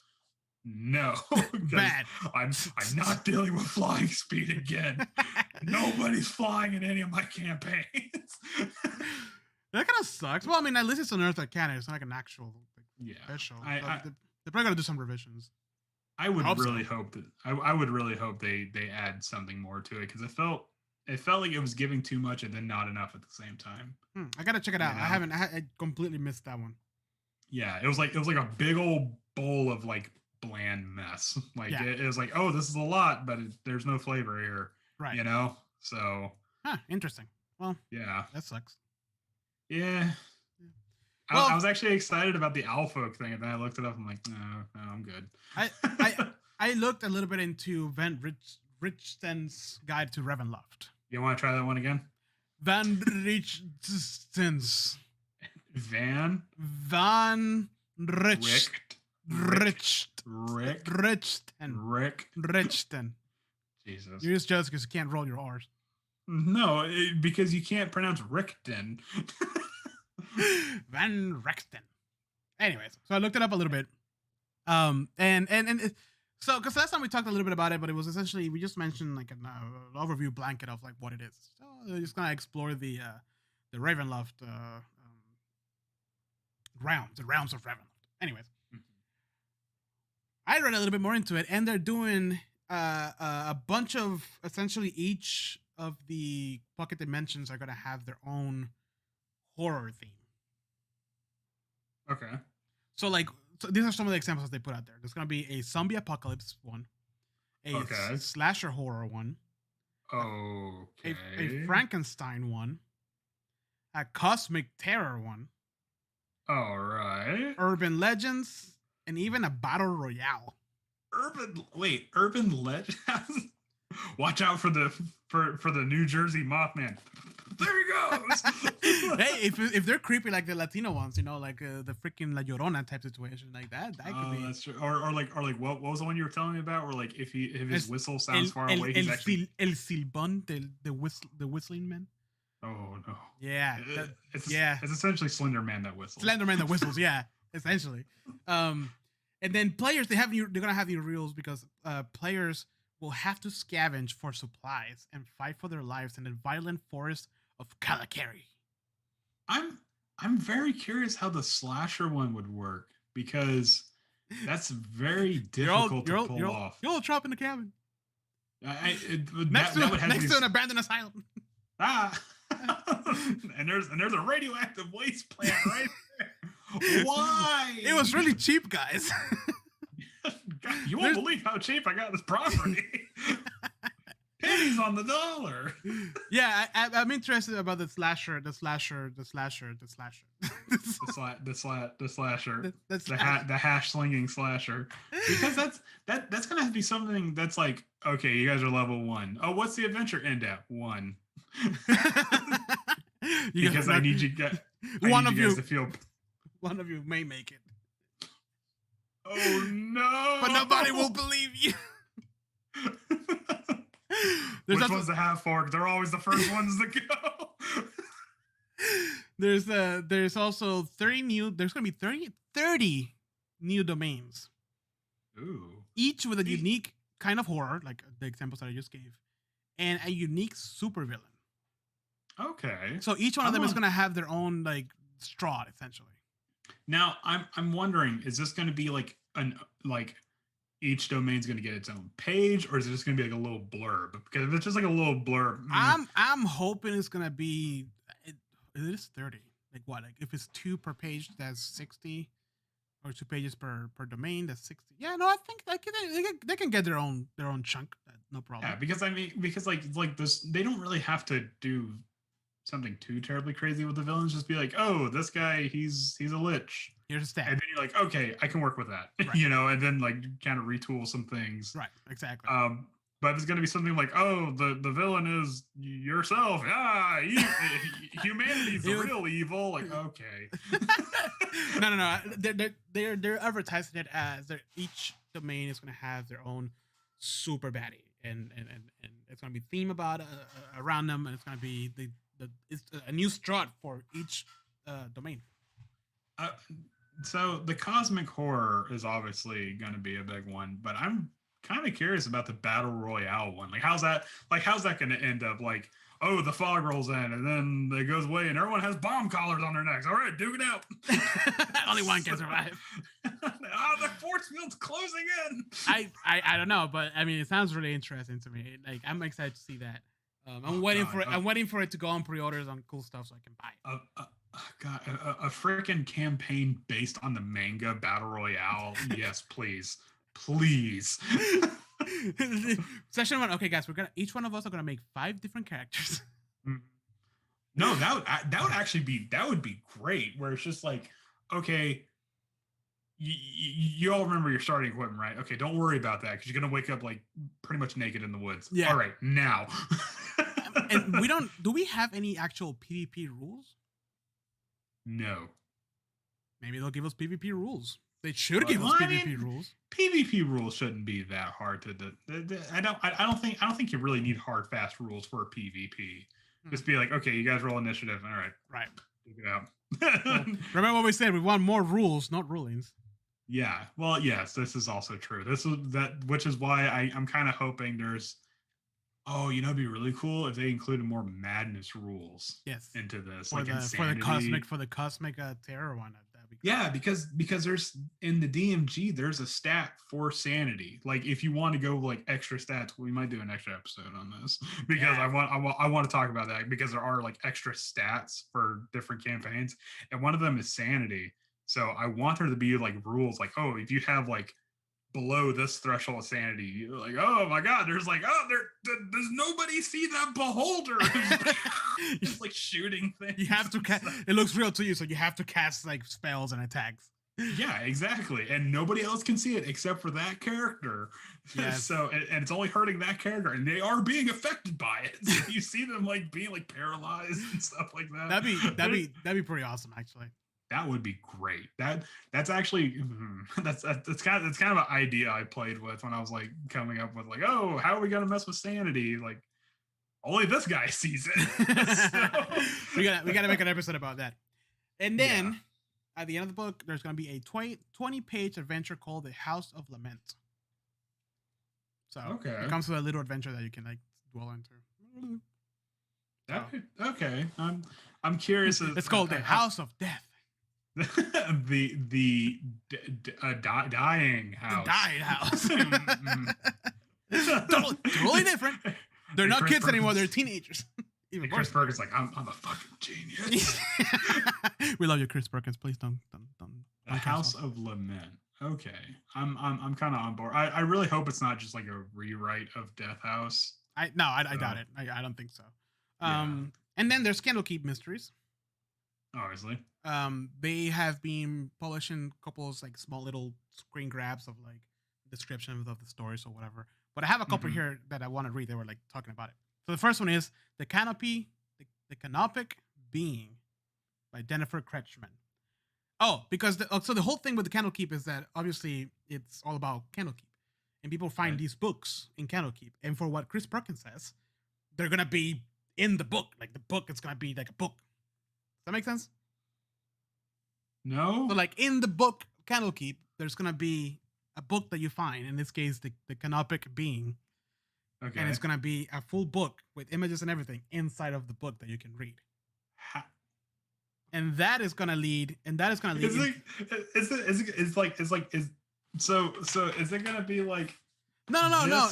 Bad. I'm not dealing with flying speed again. Nobody's flying in any of my campaigns. That kind of sucks. Well, I mean, at least it's an Earth Arcana. It's not like an actual special. They're probably gonna do some revisions. I would really hope that I would really hope they add something more to it, because it felt like it was giving too much and then not enough at the same time. I gotta check it out. You know? I completely missed that one. Yeah, it was like a big old bowl of like bland mess. Like it was like, oh, this is a lot, but there's no flavor here. Right. You know? So. Interesting. Well. Yeah. That sucks. Yeah. Well, I was actually excited about the owl folk thing, and then I looked it up. I'm like, no, I'm good. I looked a little bit into Van Richten's Guide to Ravenloft. You want to try that one again? Van Richten's. Van Richten. Jesus. You're just jealous because you can't roll your R's. No, because you can't pronounce Richten. Van Richten. Anyways, so I looked it up a little bit. So because last time we talked a little bit about it, but it was essentially, we just mentioned like an overview blanket of like what it is. So we're just gonna explore the Ravenloft realms, the realms of Ravenloft. Anyways, I read a little bit more into it, and they're doing a bunch of, essentially each of the pocket dimensions are gonna have their own horror theme. Okay. So these are some of the examples they put out there. There's gonna be a zombie apocalypse one, a slasher horror one, okay, a Frankenstein one, a cosmic terror one. All right. Urban legends, and even a battle royale. Urban legends. Watch out for the New Jersey Mothman. There he goes. Hey, if they're creepy like the Latino ones, you know, like the freaking La Llorona type situation, like that could be. That's true. Or like what was the one you were telling me about? Where like if his whistle sounds far away, he's actually El Silbón, the whistling man. Oh no. Yeah. It's essentially Slender Man that whistles. Slender Man that whistles, yeah, essentially. And then players, they're gonna have new rules because players will have to scavenge for supplies and fight for their lives in the violent forest of Kalakari. I'm very curious how the slasher one would work, because that's very difficult to pull off. You're all trapped in the cabin. Next to an abandoned asylum. and there's a radioactive waste plant right there. Why? It was really cheap, guys. God, you won't believe how cheap I got this property. pennies on the dollar. Yeah, I'm interested about the slasher. The Slasher. the hash slinging slasher, because that's gonna have to be something that's like, okay, you guys are level 1. Oh, what's the adventure end at? 1. Because I need you guys to feel. One of you may make it. Oh no! But nobody will believe you. Which ones to have for? They're always the first ones to go. There's also 30 new. There's gonna be 30 new domains. Ooh. Each with a unique kind of horror, like the examples that I just gave, and a unique supervillain. Okay. So each one of them is gonna have their own like straw, essentially. Now I'm wondering, is this going to be like each domain's going to get its own page, or is it just going to be like a little blurb? Because if it's just like a little blurb, I'm hoping it's going to be it is 30. Like what? Like if it's 2 per page, that's 60, or 2 pages per domain, that's 60. Yeah, no, I think they can get their own chunk. No problem. Yeah, because like this, they don't really have to do something too terribly crazy with the villains. Just be like, oh, this guy, he's a lich. Here's a stat. And then you're like, okay, I can work with that. Right. And then like kind of retool some things. Right, exactly. But if it's gonna be something like, oh, the villain is yourself. Ah, humanity's the real evil. Like, okay. No. They're advertising it as each domain is gonna have their own super baddie, and it's gonna be theme about around them, and it's gonna be it's a new strut for each domain. So the cosmic horror is obviously going to be a big one, but I'm kind of curious about the battle royale one. Like, how's that going to end up? Like, oh, the fog rolls in, and then it goes away, and everyone has bomb collars on their necks. All right, duke it out. Only one can survive. The force field's closing in. I don't know, but I mean, it sounds really interesting to me. Like, I'm excited to see that. I'm waiting for it. I'm waiting for it to go on pre-orders on cool stuff so I can buy it. God, a freaking campaign based on the manga battle royale. Yes, please. Session 1. Okay, guys, each one of us are gonna make 5 different characters. No, that would be great. Where it's just like, okay, you all remember your starting equipment, right? Okay, don't worry about that because you're gonna wake up like pretty much naked in the woods. Yeah. All right, now. And do we have any actual PvP rules? No. Maybe they'll give us PvP rules. They should give us PvP rules. PvP rules shouldn't be that hard to do. I don't think you really need hard, fast rules for PvP. Just be like, okay, you guys roll initiative. All right. Right. Figure it out. Well, remember what we said? We want more rules, not rulings. Yeah. Well, yes, this is also true. Which is why I'm kind of hoping there's. Oh, it'd be really cool if they included more madness rules. Yes. Into this, for the cosmic terror one. Yeah, because there's in the DMG there's a stat for sanity. Like if you want to go like extra stats, we might do an extra episode on this because I want to talk about that because there are like extra stats for different campaigns, and one of them is sanity. So I want there to be like rules like, oh, if you have like below this threshold of sanity, you're like, oh my god, there's like, oh, does nobody see that beholder? Just like shooting things. You have to it looks real to you, so you have to cast like spells and attacks. Yeah, exactly. And nobody else can see it except for that character. Yes. So and it's only hurting that character, and they are being affected by it. So you see them like being like paralyzed and stuff like that. That'd be pretty awesome, actually. That would be great. That's actually that's kind of an idea I played with when I was like coming up with like, oh, how are we gonna mess with sanity? Like only this guy sees it. So. we gotta make an episode about that. And then at the end of the book, there's gonna be a 20-page adventure called The House of Lament. So it comes with a little adventure that you can like dwell into. Okay, I'm curious. It's called The House of Death. the dying house. The dying house. Totally different. They're not kids anymore. They're teenagers. Even Chris Perkins like, I'm a fucking genius. We love you, Chris Perkins. Please don't. The House of Lament. Okay, I'm kind of on board. I really hope it's not just like a rewrite of Death House. I doubt it. I don't think so. Yeah. And then there's Candlekeep Mysteries. Obviously. They have been publishing couples like small little screen grabs of like descriptions of the stories or whatever. But I have a couple here that I want to read. They were like talking about it. So the first one is the Canopic Being by Jennifer Kretschmann. Oh, because so the whole thing with the Candlekeep is that obviously it's all about Candlekeep, and people find these books in Candlekeep, and for what Chris Perkins says, they're gonna be in the book. Like the book is gonna be like a book. Does that make sense? No. So like in the book Candlekeep, there's gonna be a book that you find. In this case, the Canopic Being. Okay. And it's gonna be a full book with images and everything inside of the book that you can read. And that is gonna lead. Is it gonna be like? No.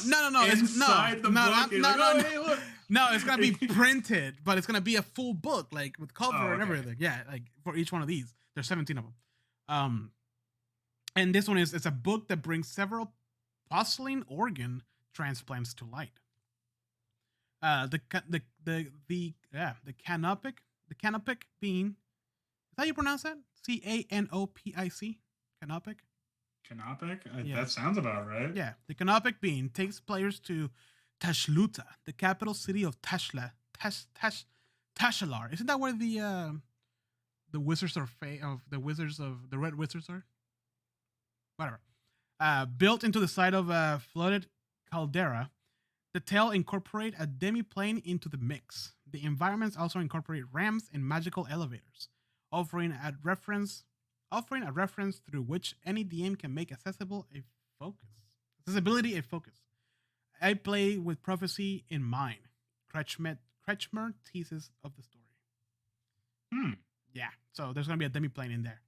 Inside the book. No, it's gonna be printed, but it's gonna be a full book, like with cover and everything. Yeah, like for each one of these, there's 17 of them. And this one it's a book that brings several porcelain organ transplants to light. The Canopic Being. Is that how you pronounce that? Canopic? Canopic? Canopic? That sounds about right. Yeah. The Canopic Being takes players to Tashluta, the capital city of Tashalar. Isn't that where the wizards of the Red Wizards are? Whatever. Built into the side of a flooded caldera, the tale incorporate a demi-plane into the mix. The environments also incorporate ramps and magical elevators, offering a reference through which any DM can make accessibility a focus. I play with prophecy in mind. Kretschmer teases of the story. Yeah, so there's gonna be a demi-plane in there.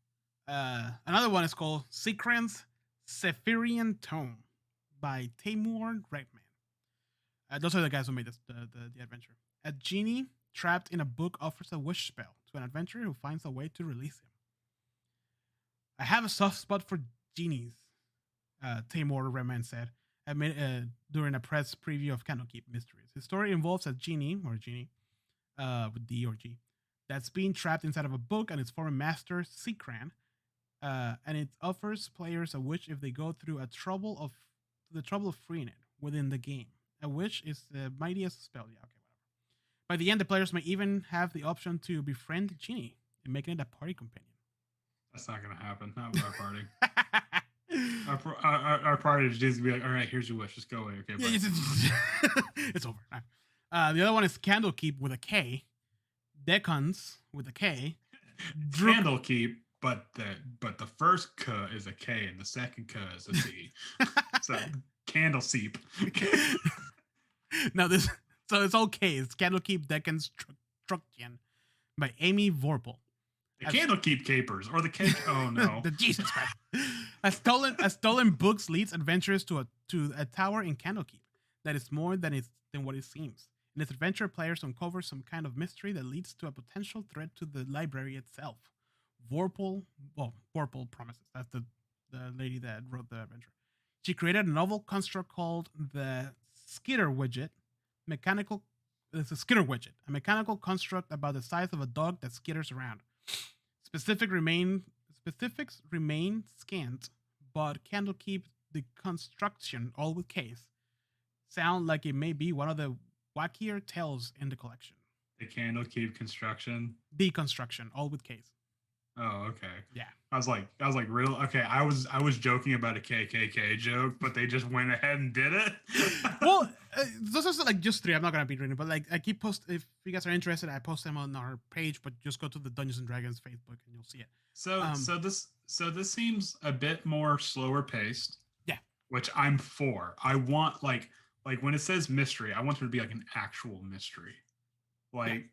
Another one is called Sikran's Sephirian Tome by Tamur Redman. Those are the guys who made this, the adventure. A genie trapped in a book offers a wish spell to an adventurer who finds a way to release him. I have a soft spot for genies, Tamur Redman said during a press preview of Candlekeep Mysteries. His story involves a genie, with D or G, that's being trapped inside of a book and its former master, Sikran, and it offers players a wish if they go through the trouble of freeing it within the game. A wish is the mightiest spell. Yeah, okay, whatever. By the end, the players may even have the option to befriend the genie and making it a party companion. That's not going to happen. Not with our party. our party is just be like, all right, here's your wish. Just go away. Okay, bye. It's over. The other one is Candlekeep with a K. Decans with a K. Candlekeep, but the first K is a K and the second K is a C. So Candlekeep. No, so it's okay. It's Candlekeep Decans Truckian by Amy Vorpal. The Candlekeep Capers or the cake. Oh no, the Jesus Christ! A stolen books leads adventurers to a tower in Candlekeep that is more than what it seems. In this adventure, players uncover some kind of mystery that leads to a potential threat to the library itself. Vorpal promises. That's the lady that wrote the adventure. She created a novel construct called the Skitter Widget. It's a Skitter Widget, a mechanical construct about the size of a dog that skitters around. Specifics remain scant, but Candlekeep the construction, all with K's, sound like it may be one of the wackier tales in the collection. The Candlekeep construction? Deconstruction, all with K's. Oh, okay. Yeah. I was like, real? Okay, I was joking about a KKK joke, but they just went ahead and did it. Well, those are like just 3. I'm not gonna be reading, but like I keep post. If you guys are interested, I post them on our page. But just go to the Dungeons and Dragons Facebook and you'll see it. So this seems a bit more slower paced. Yeah. Which I'm for. I want like when it says mystery, I want there to be like an actual mystery. Like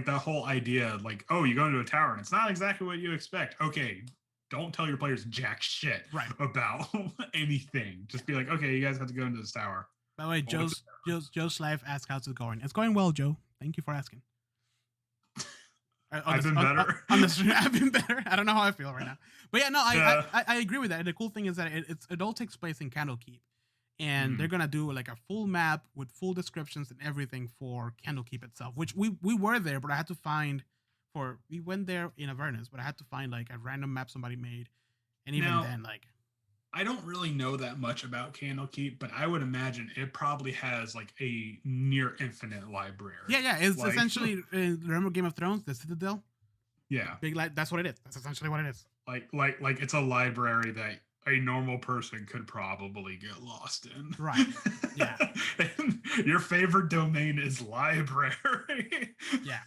the whole idea, like, oh, you go into a tower and it's not exactly what you expect. Okay, don't tell your players jack shit about anything. Just be like, okay, you guys have to go into this tower. By the way, Joe's life asks how's it going. It's going well, Joe. Thank you for asking. I've been better. I've been better. I don't know how I feel right now. But yeah, no, I agree with that. And the cool thing is that it all takes place in Candlekeep. and they're gonna do like a full map with full descriptions and everything for Candlekeep itself. Which we were there, but I had to find we went there in Avernus, but I had to find like a random map somebody made, and even then, like. I don't really know that much about Candlekeep, but I would imagine it probably has like a near infinite library. Yeah. It's like, essentially, remember Game of Thrones, the Citadel? Yeah. Big that's what it is. That's essentially what it is. Like it's a library that a normal person could probably get lost in. Right. Yeah. And your favorite domain is library. Yeah.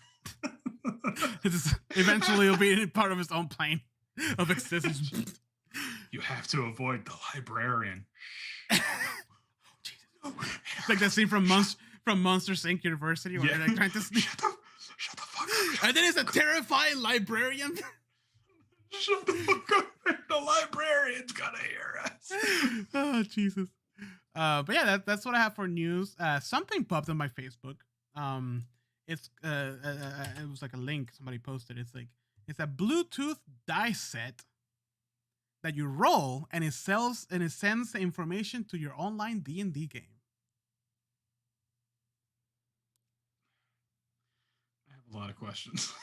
Eventually it'll be part of its own plane of existence. You have to avoid the librarian. It's like that scene from Monsters Inc. University where they're like trying to sneak. Shut the fuck up. And then it's a terrifying librarian. Shut the fuck up. The librarian's gonna hear us. Oh, Jesus. But yeah, that's what I have for news. Something popped on my Facebook. It was like a link somebody posted. It's a Bluetooth dice set that you roll, and it sends the information to your online D&D game. I have a lot of questions.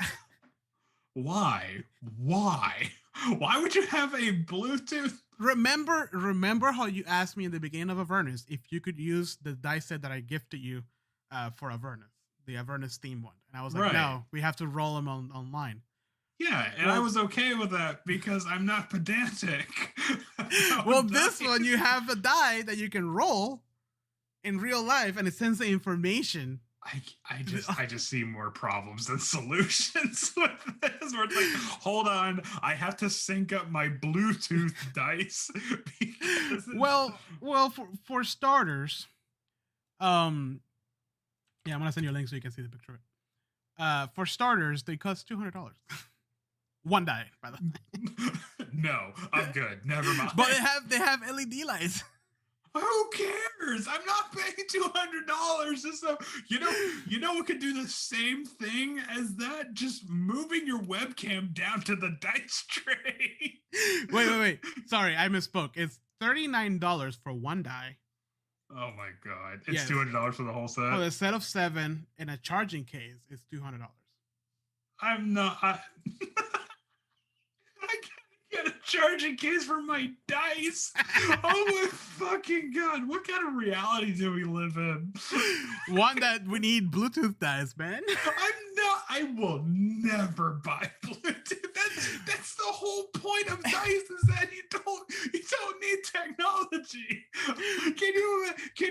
Why would you have a Bluetooth? Remember how you asked me in the beginning of Avernus if you could use the dice set that I gifted you for Avernus, the Avernus theme one, and I was like, no, we have to roll them online. Yeah, and I was okay with that because I'm not pedantic. Well, this one, you have a die that you can roll in real life, and it sends the information. I just see more problems than solutions with this. Where it's like, hold on, I have to sync up my Bluetooth dice. Well, for starters, yeah, I'm gonna send you a link so you can see the picture of it. For starters, they cost $200. One die, by the way. No, I'm good. Never mind. But they have LED lights. Who cares? I'm not paying $200 just so you know what could do the same thing as that? Just moving your webcam down to the dice tray. Wait. Sorry, I misspoke. It's $39 for one die. Oh my god. It's $200 for the whole set. For the set of 7 and a charging case, it's $200. I'm not I gotta get a charging case for my dice. Oh my fucking god. What kind of reality do we live in? One that we need Bluetooth dice, man. I will never buy Bluetooth. That's the whole point of dice is that you don't need technology. Can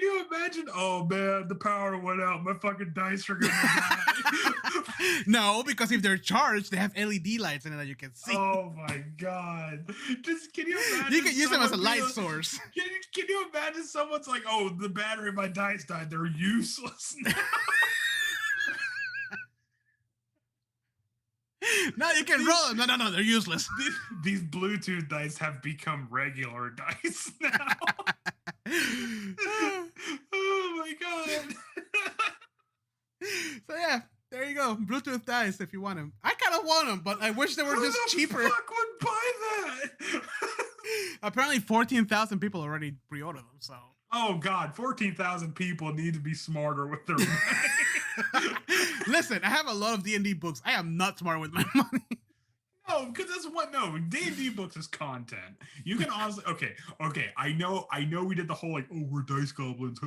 you imagine? Oh man, the power went out. My fucking dice are gonna die. No, because if they're charged, they have LED lights in it that you can see. Oh my god! Can you imagine? You can use them as a light source. Can you imagine someone's like, "Oh, the battery of my dice died. They're useless now." No, you can roll them. No, they're useless. These Bluetooth dice have become regular dice now. Oh my god. So yeah, there you go. Bluetooth dice if you want them. I kind of want them, but I wish they were just cheaper. Who the fuck would buy that? Apparently 14,000 people already pre-ordered them, so. Oh god, 14,000 people need to be smarter with their money. Listen, I have a lot of D&D books. I am not smart with my money. No, because D&D books is content. You can honestly, okay. I know we did the whole like, oh, we're dice goblins,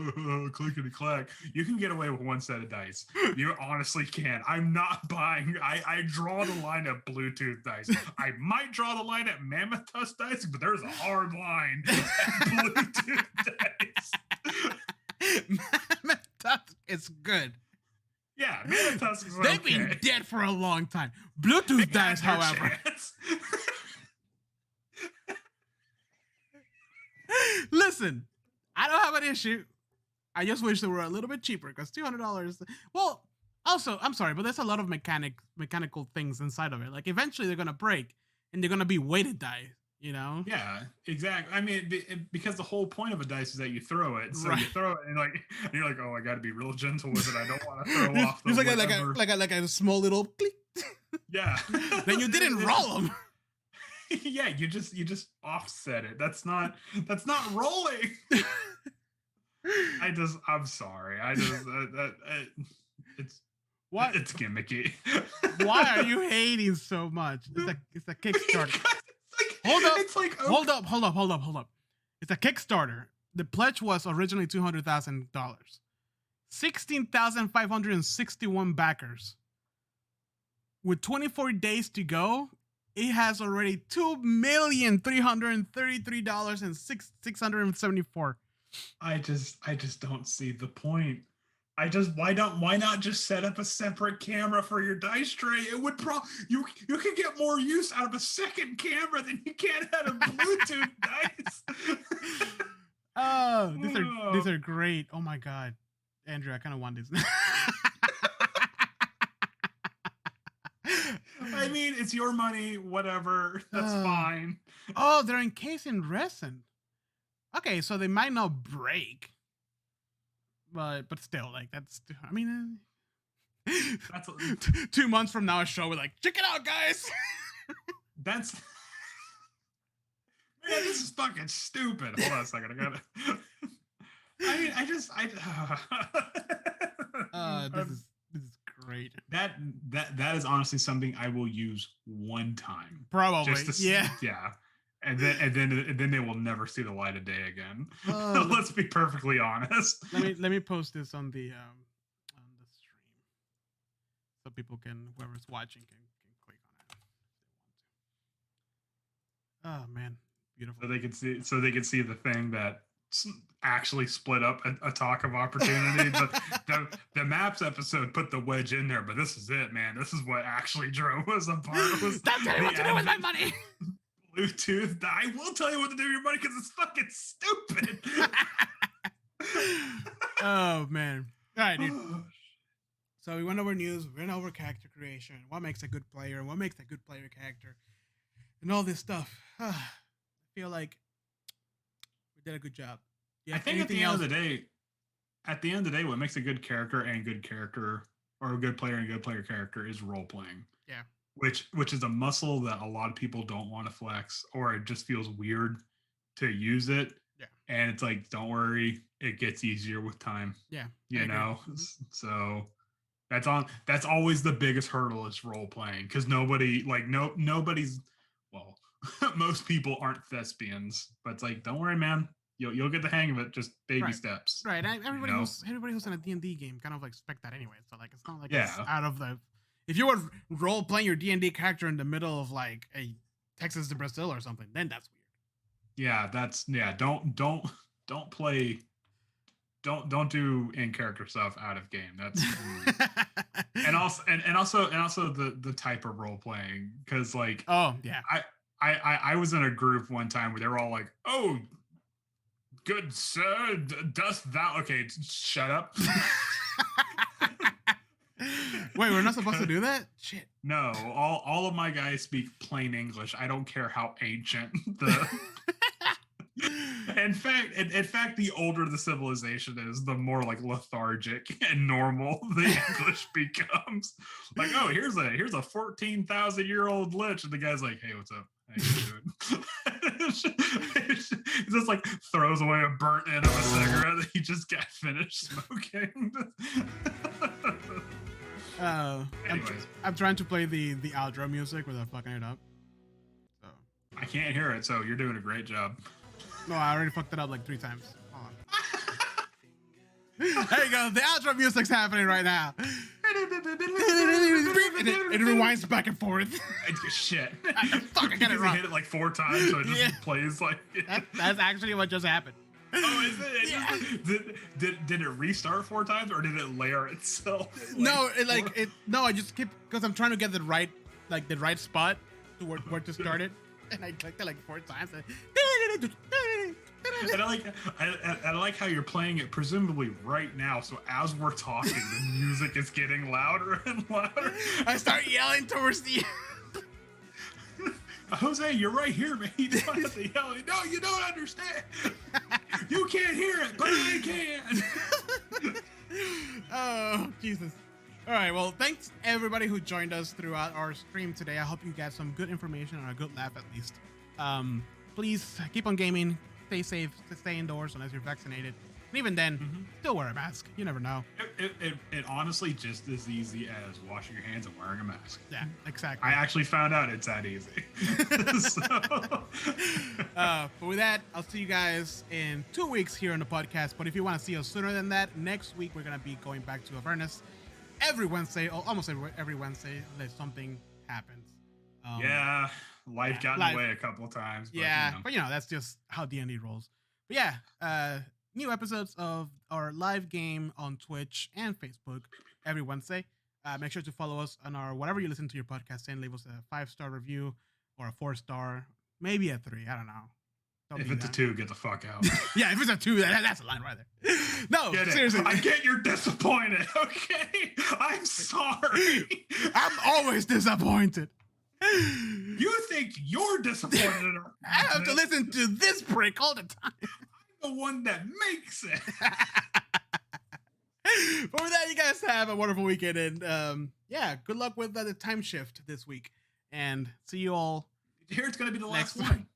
clickety clack. You can get away with one set of dice. You honestly can. I'm not buying. I draw the line at Bluetooth dice. I might draw the line at Mammoth Tusk dice, but there's a hard line at Bluetooth dice. Mammoth Tusk is good. Yeah, Mammoth Tusk is They've been dead for a long time. Bluetooth dice, however. Listen, I don't have an issue. I just wish they were a little bit cheaper because $200. Well, also, I'm sorry, but there's a lot of mechanical things inside of it. Like eventually they're gonna break, and they're gonna be weighted dice. You know? Yeah, exactly. I mean, because the whole point of a dice is that you throw it. So you throw it, and you're like, oh, I got to be real gentle with it. I don't want to throw off. It's like a small little click. Yeah. Then you didn't roll them. Yeah, you just offset it. That's not rolling. I'm sorry. I just it's What? it's gimmicky. Why are you hating so much? It's a Kickstarter. It's like Hold up. It's a Kickstarter. The pledge was originally $200,000. 16,561 backers. With 24 days to go, it has already $2,333,674. I just don't see the point. Why not just set up a separate camera for your dice tray? It would you could get more use out of a second camera than you can out of Bluetooth dice. Oh, these are great. Oh my god. Andrew, I kind of want this. I mean, it's your money, whatever. That's fine. Oh, they're encased in resin. Okay, so they might not break. But still, like, that's, I mean, that's 2 months from now, a show with like, check it out, guys. That's, man, this is fucking stupid. Hold on a second, I got it. I mean, this is great. That is honestly something I will use one time. Probably, yeah. And then they will never see the light of day again. Let's be perfectly honest. Let me post this on the stream, so people can, whoever's watching can click on it. Oh man, beautiful. So they can see the thing that actually split up a talk of opportunity. But the maps episode put the wedge in there. But this is it, man. This is what actually drove us apart. Don't tell me what to do with my money. Bluetooth. I will tell you what to do with your money because it's fucking stupid. Oh man. All right, dude. So we went over news, we went over character creation, what makes a good player, what makes a good player character, and all this stuff. I feel like we did a good job. I think at the end of the day, what makes a good character, or a good player and good player character, is role playing. Yeah. Which is a muscle that a lot of people don't want to flex, or it just feels weird to use it. Yeah. And it's like, don't worry, it gets easier with time. Yeah. You know? So that's always the biggest hurdle, is role playing, because nobody's well, most people aren't thespians, but it's like, don't worry, man. You'll get the hang of it, just baby steps. Right. Everybody who's in a D&D game kind of like expect that anyway. So like, it's not like it's out of the. If you were role playing your D&D character in the middle of like a Texas to Brazil or something, then that's weird. Yeah, Don't play. Don't do in character stuff out of game. That's and also the type of role playing, because like, oh yeah, I was in a group one time where they were all like, oh, good sir, dost thou? Okay, shut up. Wait, we're not supposed to do that? Shit. No, all of my guys speak plain English. I don't care how ancient the. In fact, the older the civilization is, the more like lethargic and normal the English becomes. Like, oh, here's a 14,000-year-old lich, and the guy's like, hey, what's up? How you doing? He just like throws away a burnt end of a cigarette that he just got finished smoking. I'm trying to play the outro music without fucking it up. So I can't hear it, so you're doing a great job. No, I already fucked it up like 3 times. Hold on. There you go. The outro music's happening right now. It rewinds back and forth. Shit. Fuck, I got it wrong. Hit it like 4 times, so it just plays like. That's actually what just happened. Oh, is it? Yeah. Did it restart 4 times, or did it layer itself? No, I just kept, because I'm trying to get the right spot to where to start it, and I clicked it like 4 times. And I like how you're playing it presumably right now. So as we're talking, the music is getting louder and louder. I start yelling towards the. Jose, you're right here, man. You don't have to yell. No, you don't understand. You can't hear it, but I can. Oh, Jesus. All right, well, thanks everybody who joined us throughout our stream today. I hope you got some good information and a good laugh at least. Please keep on gaming, stay safe, stay indoors unless you're vaccinated. And even then, still wear a mask. You never know. It honestly just as easy as washing your hands and wearing a mask. Yeah, exactly. I actually found out it's that easy. But with that, I'll see you guys in 2 weeks here on the podcast. But if you want to see us sooner than that, next week we're going to be going back to Avernus every Wednesday, almost every Wednesday, unless something happens. Yeah, life got in the way a couple of times. But, but that's just how D&D rolls. But yeah, new episodes of our live game on Twitch and Facebook every Wednesday. Make sure to follow us on our whatever you listen to your podcast and leave us a 5-star review or a 4-star, maybe a 3. I don't know. If it's a 2, get the fuck out. Yeah, if it's a 2, that's a line right there. No, seriously. I get you're disappointed. Okay, I'm sorry. I'm always disappointed. You think you're disappointed? I have to listen to this prick all the time. I'm the one that makes it. But with that, you guys have a wonderful weekend, and good luck with the time shift this week. And see you all. Did you hear it's going to be the last time. one?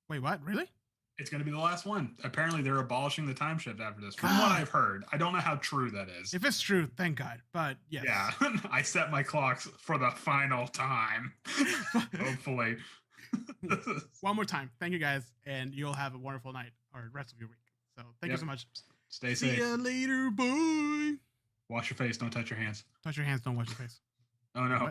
Wait, what? Really? It's going to be the last one. Apparently, they're abolishing the time shift after this. From what I've heard, I don't know how true that is. If it's true, thank God. But yes. Yeah, I set my clocks for the final time. Hopefully. One more time. Thank you guys, and you'll have a wonderful night or rest of your week. So thank you so much. Stay safe. See ya later. Bye. Wash your face. Don't touch your hands. Touch your hands. Don't wash your face. Oh, no.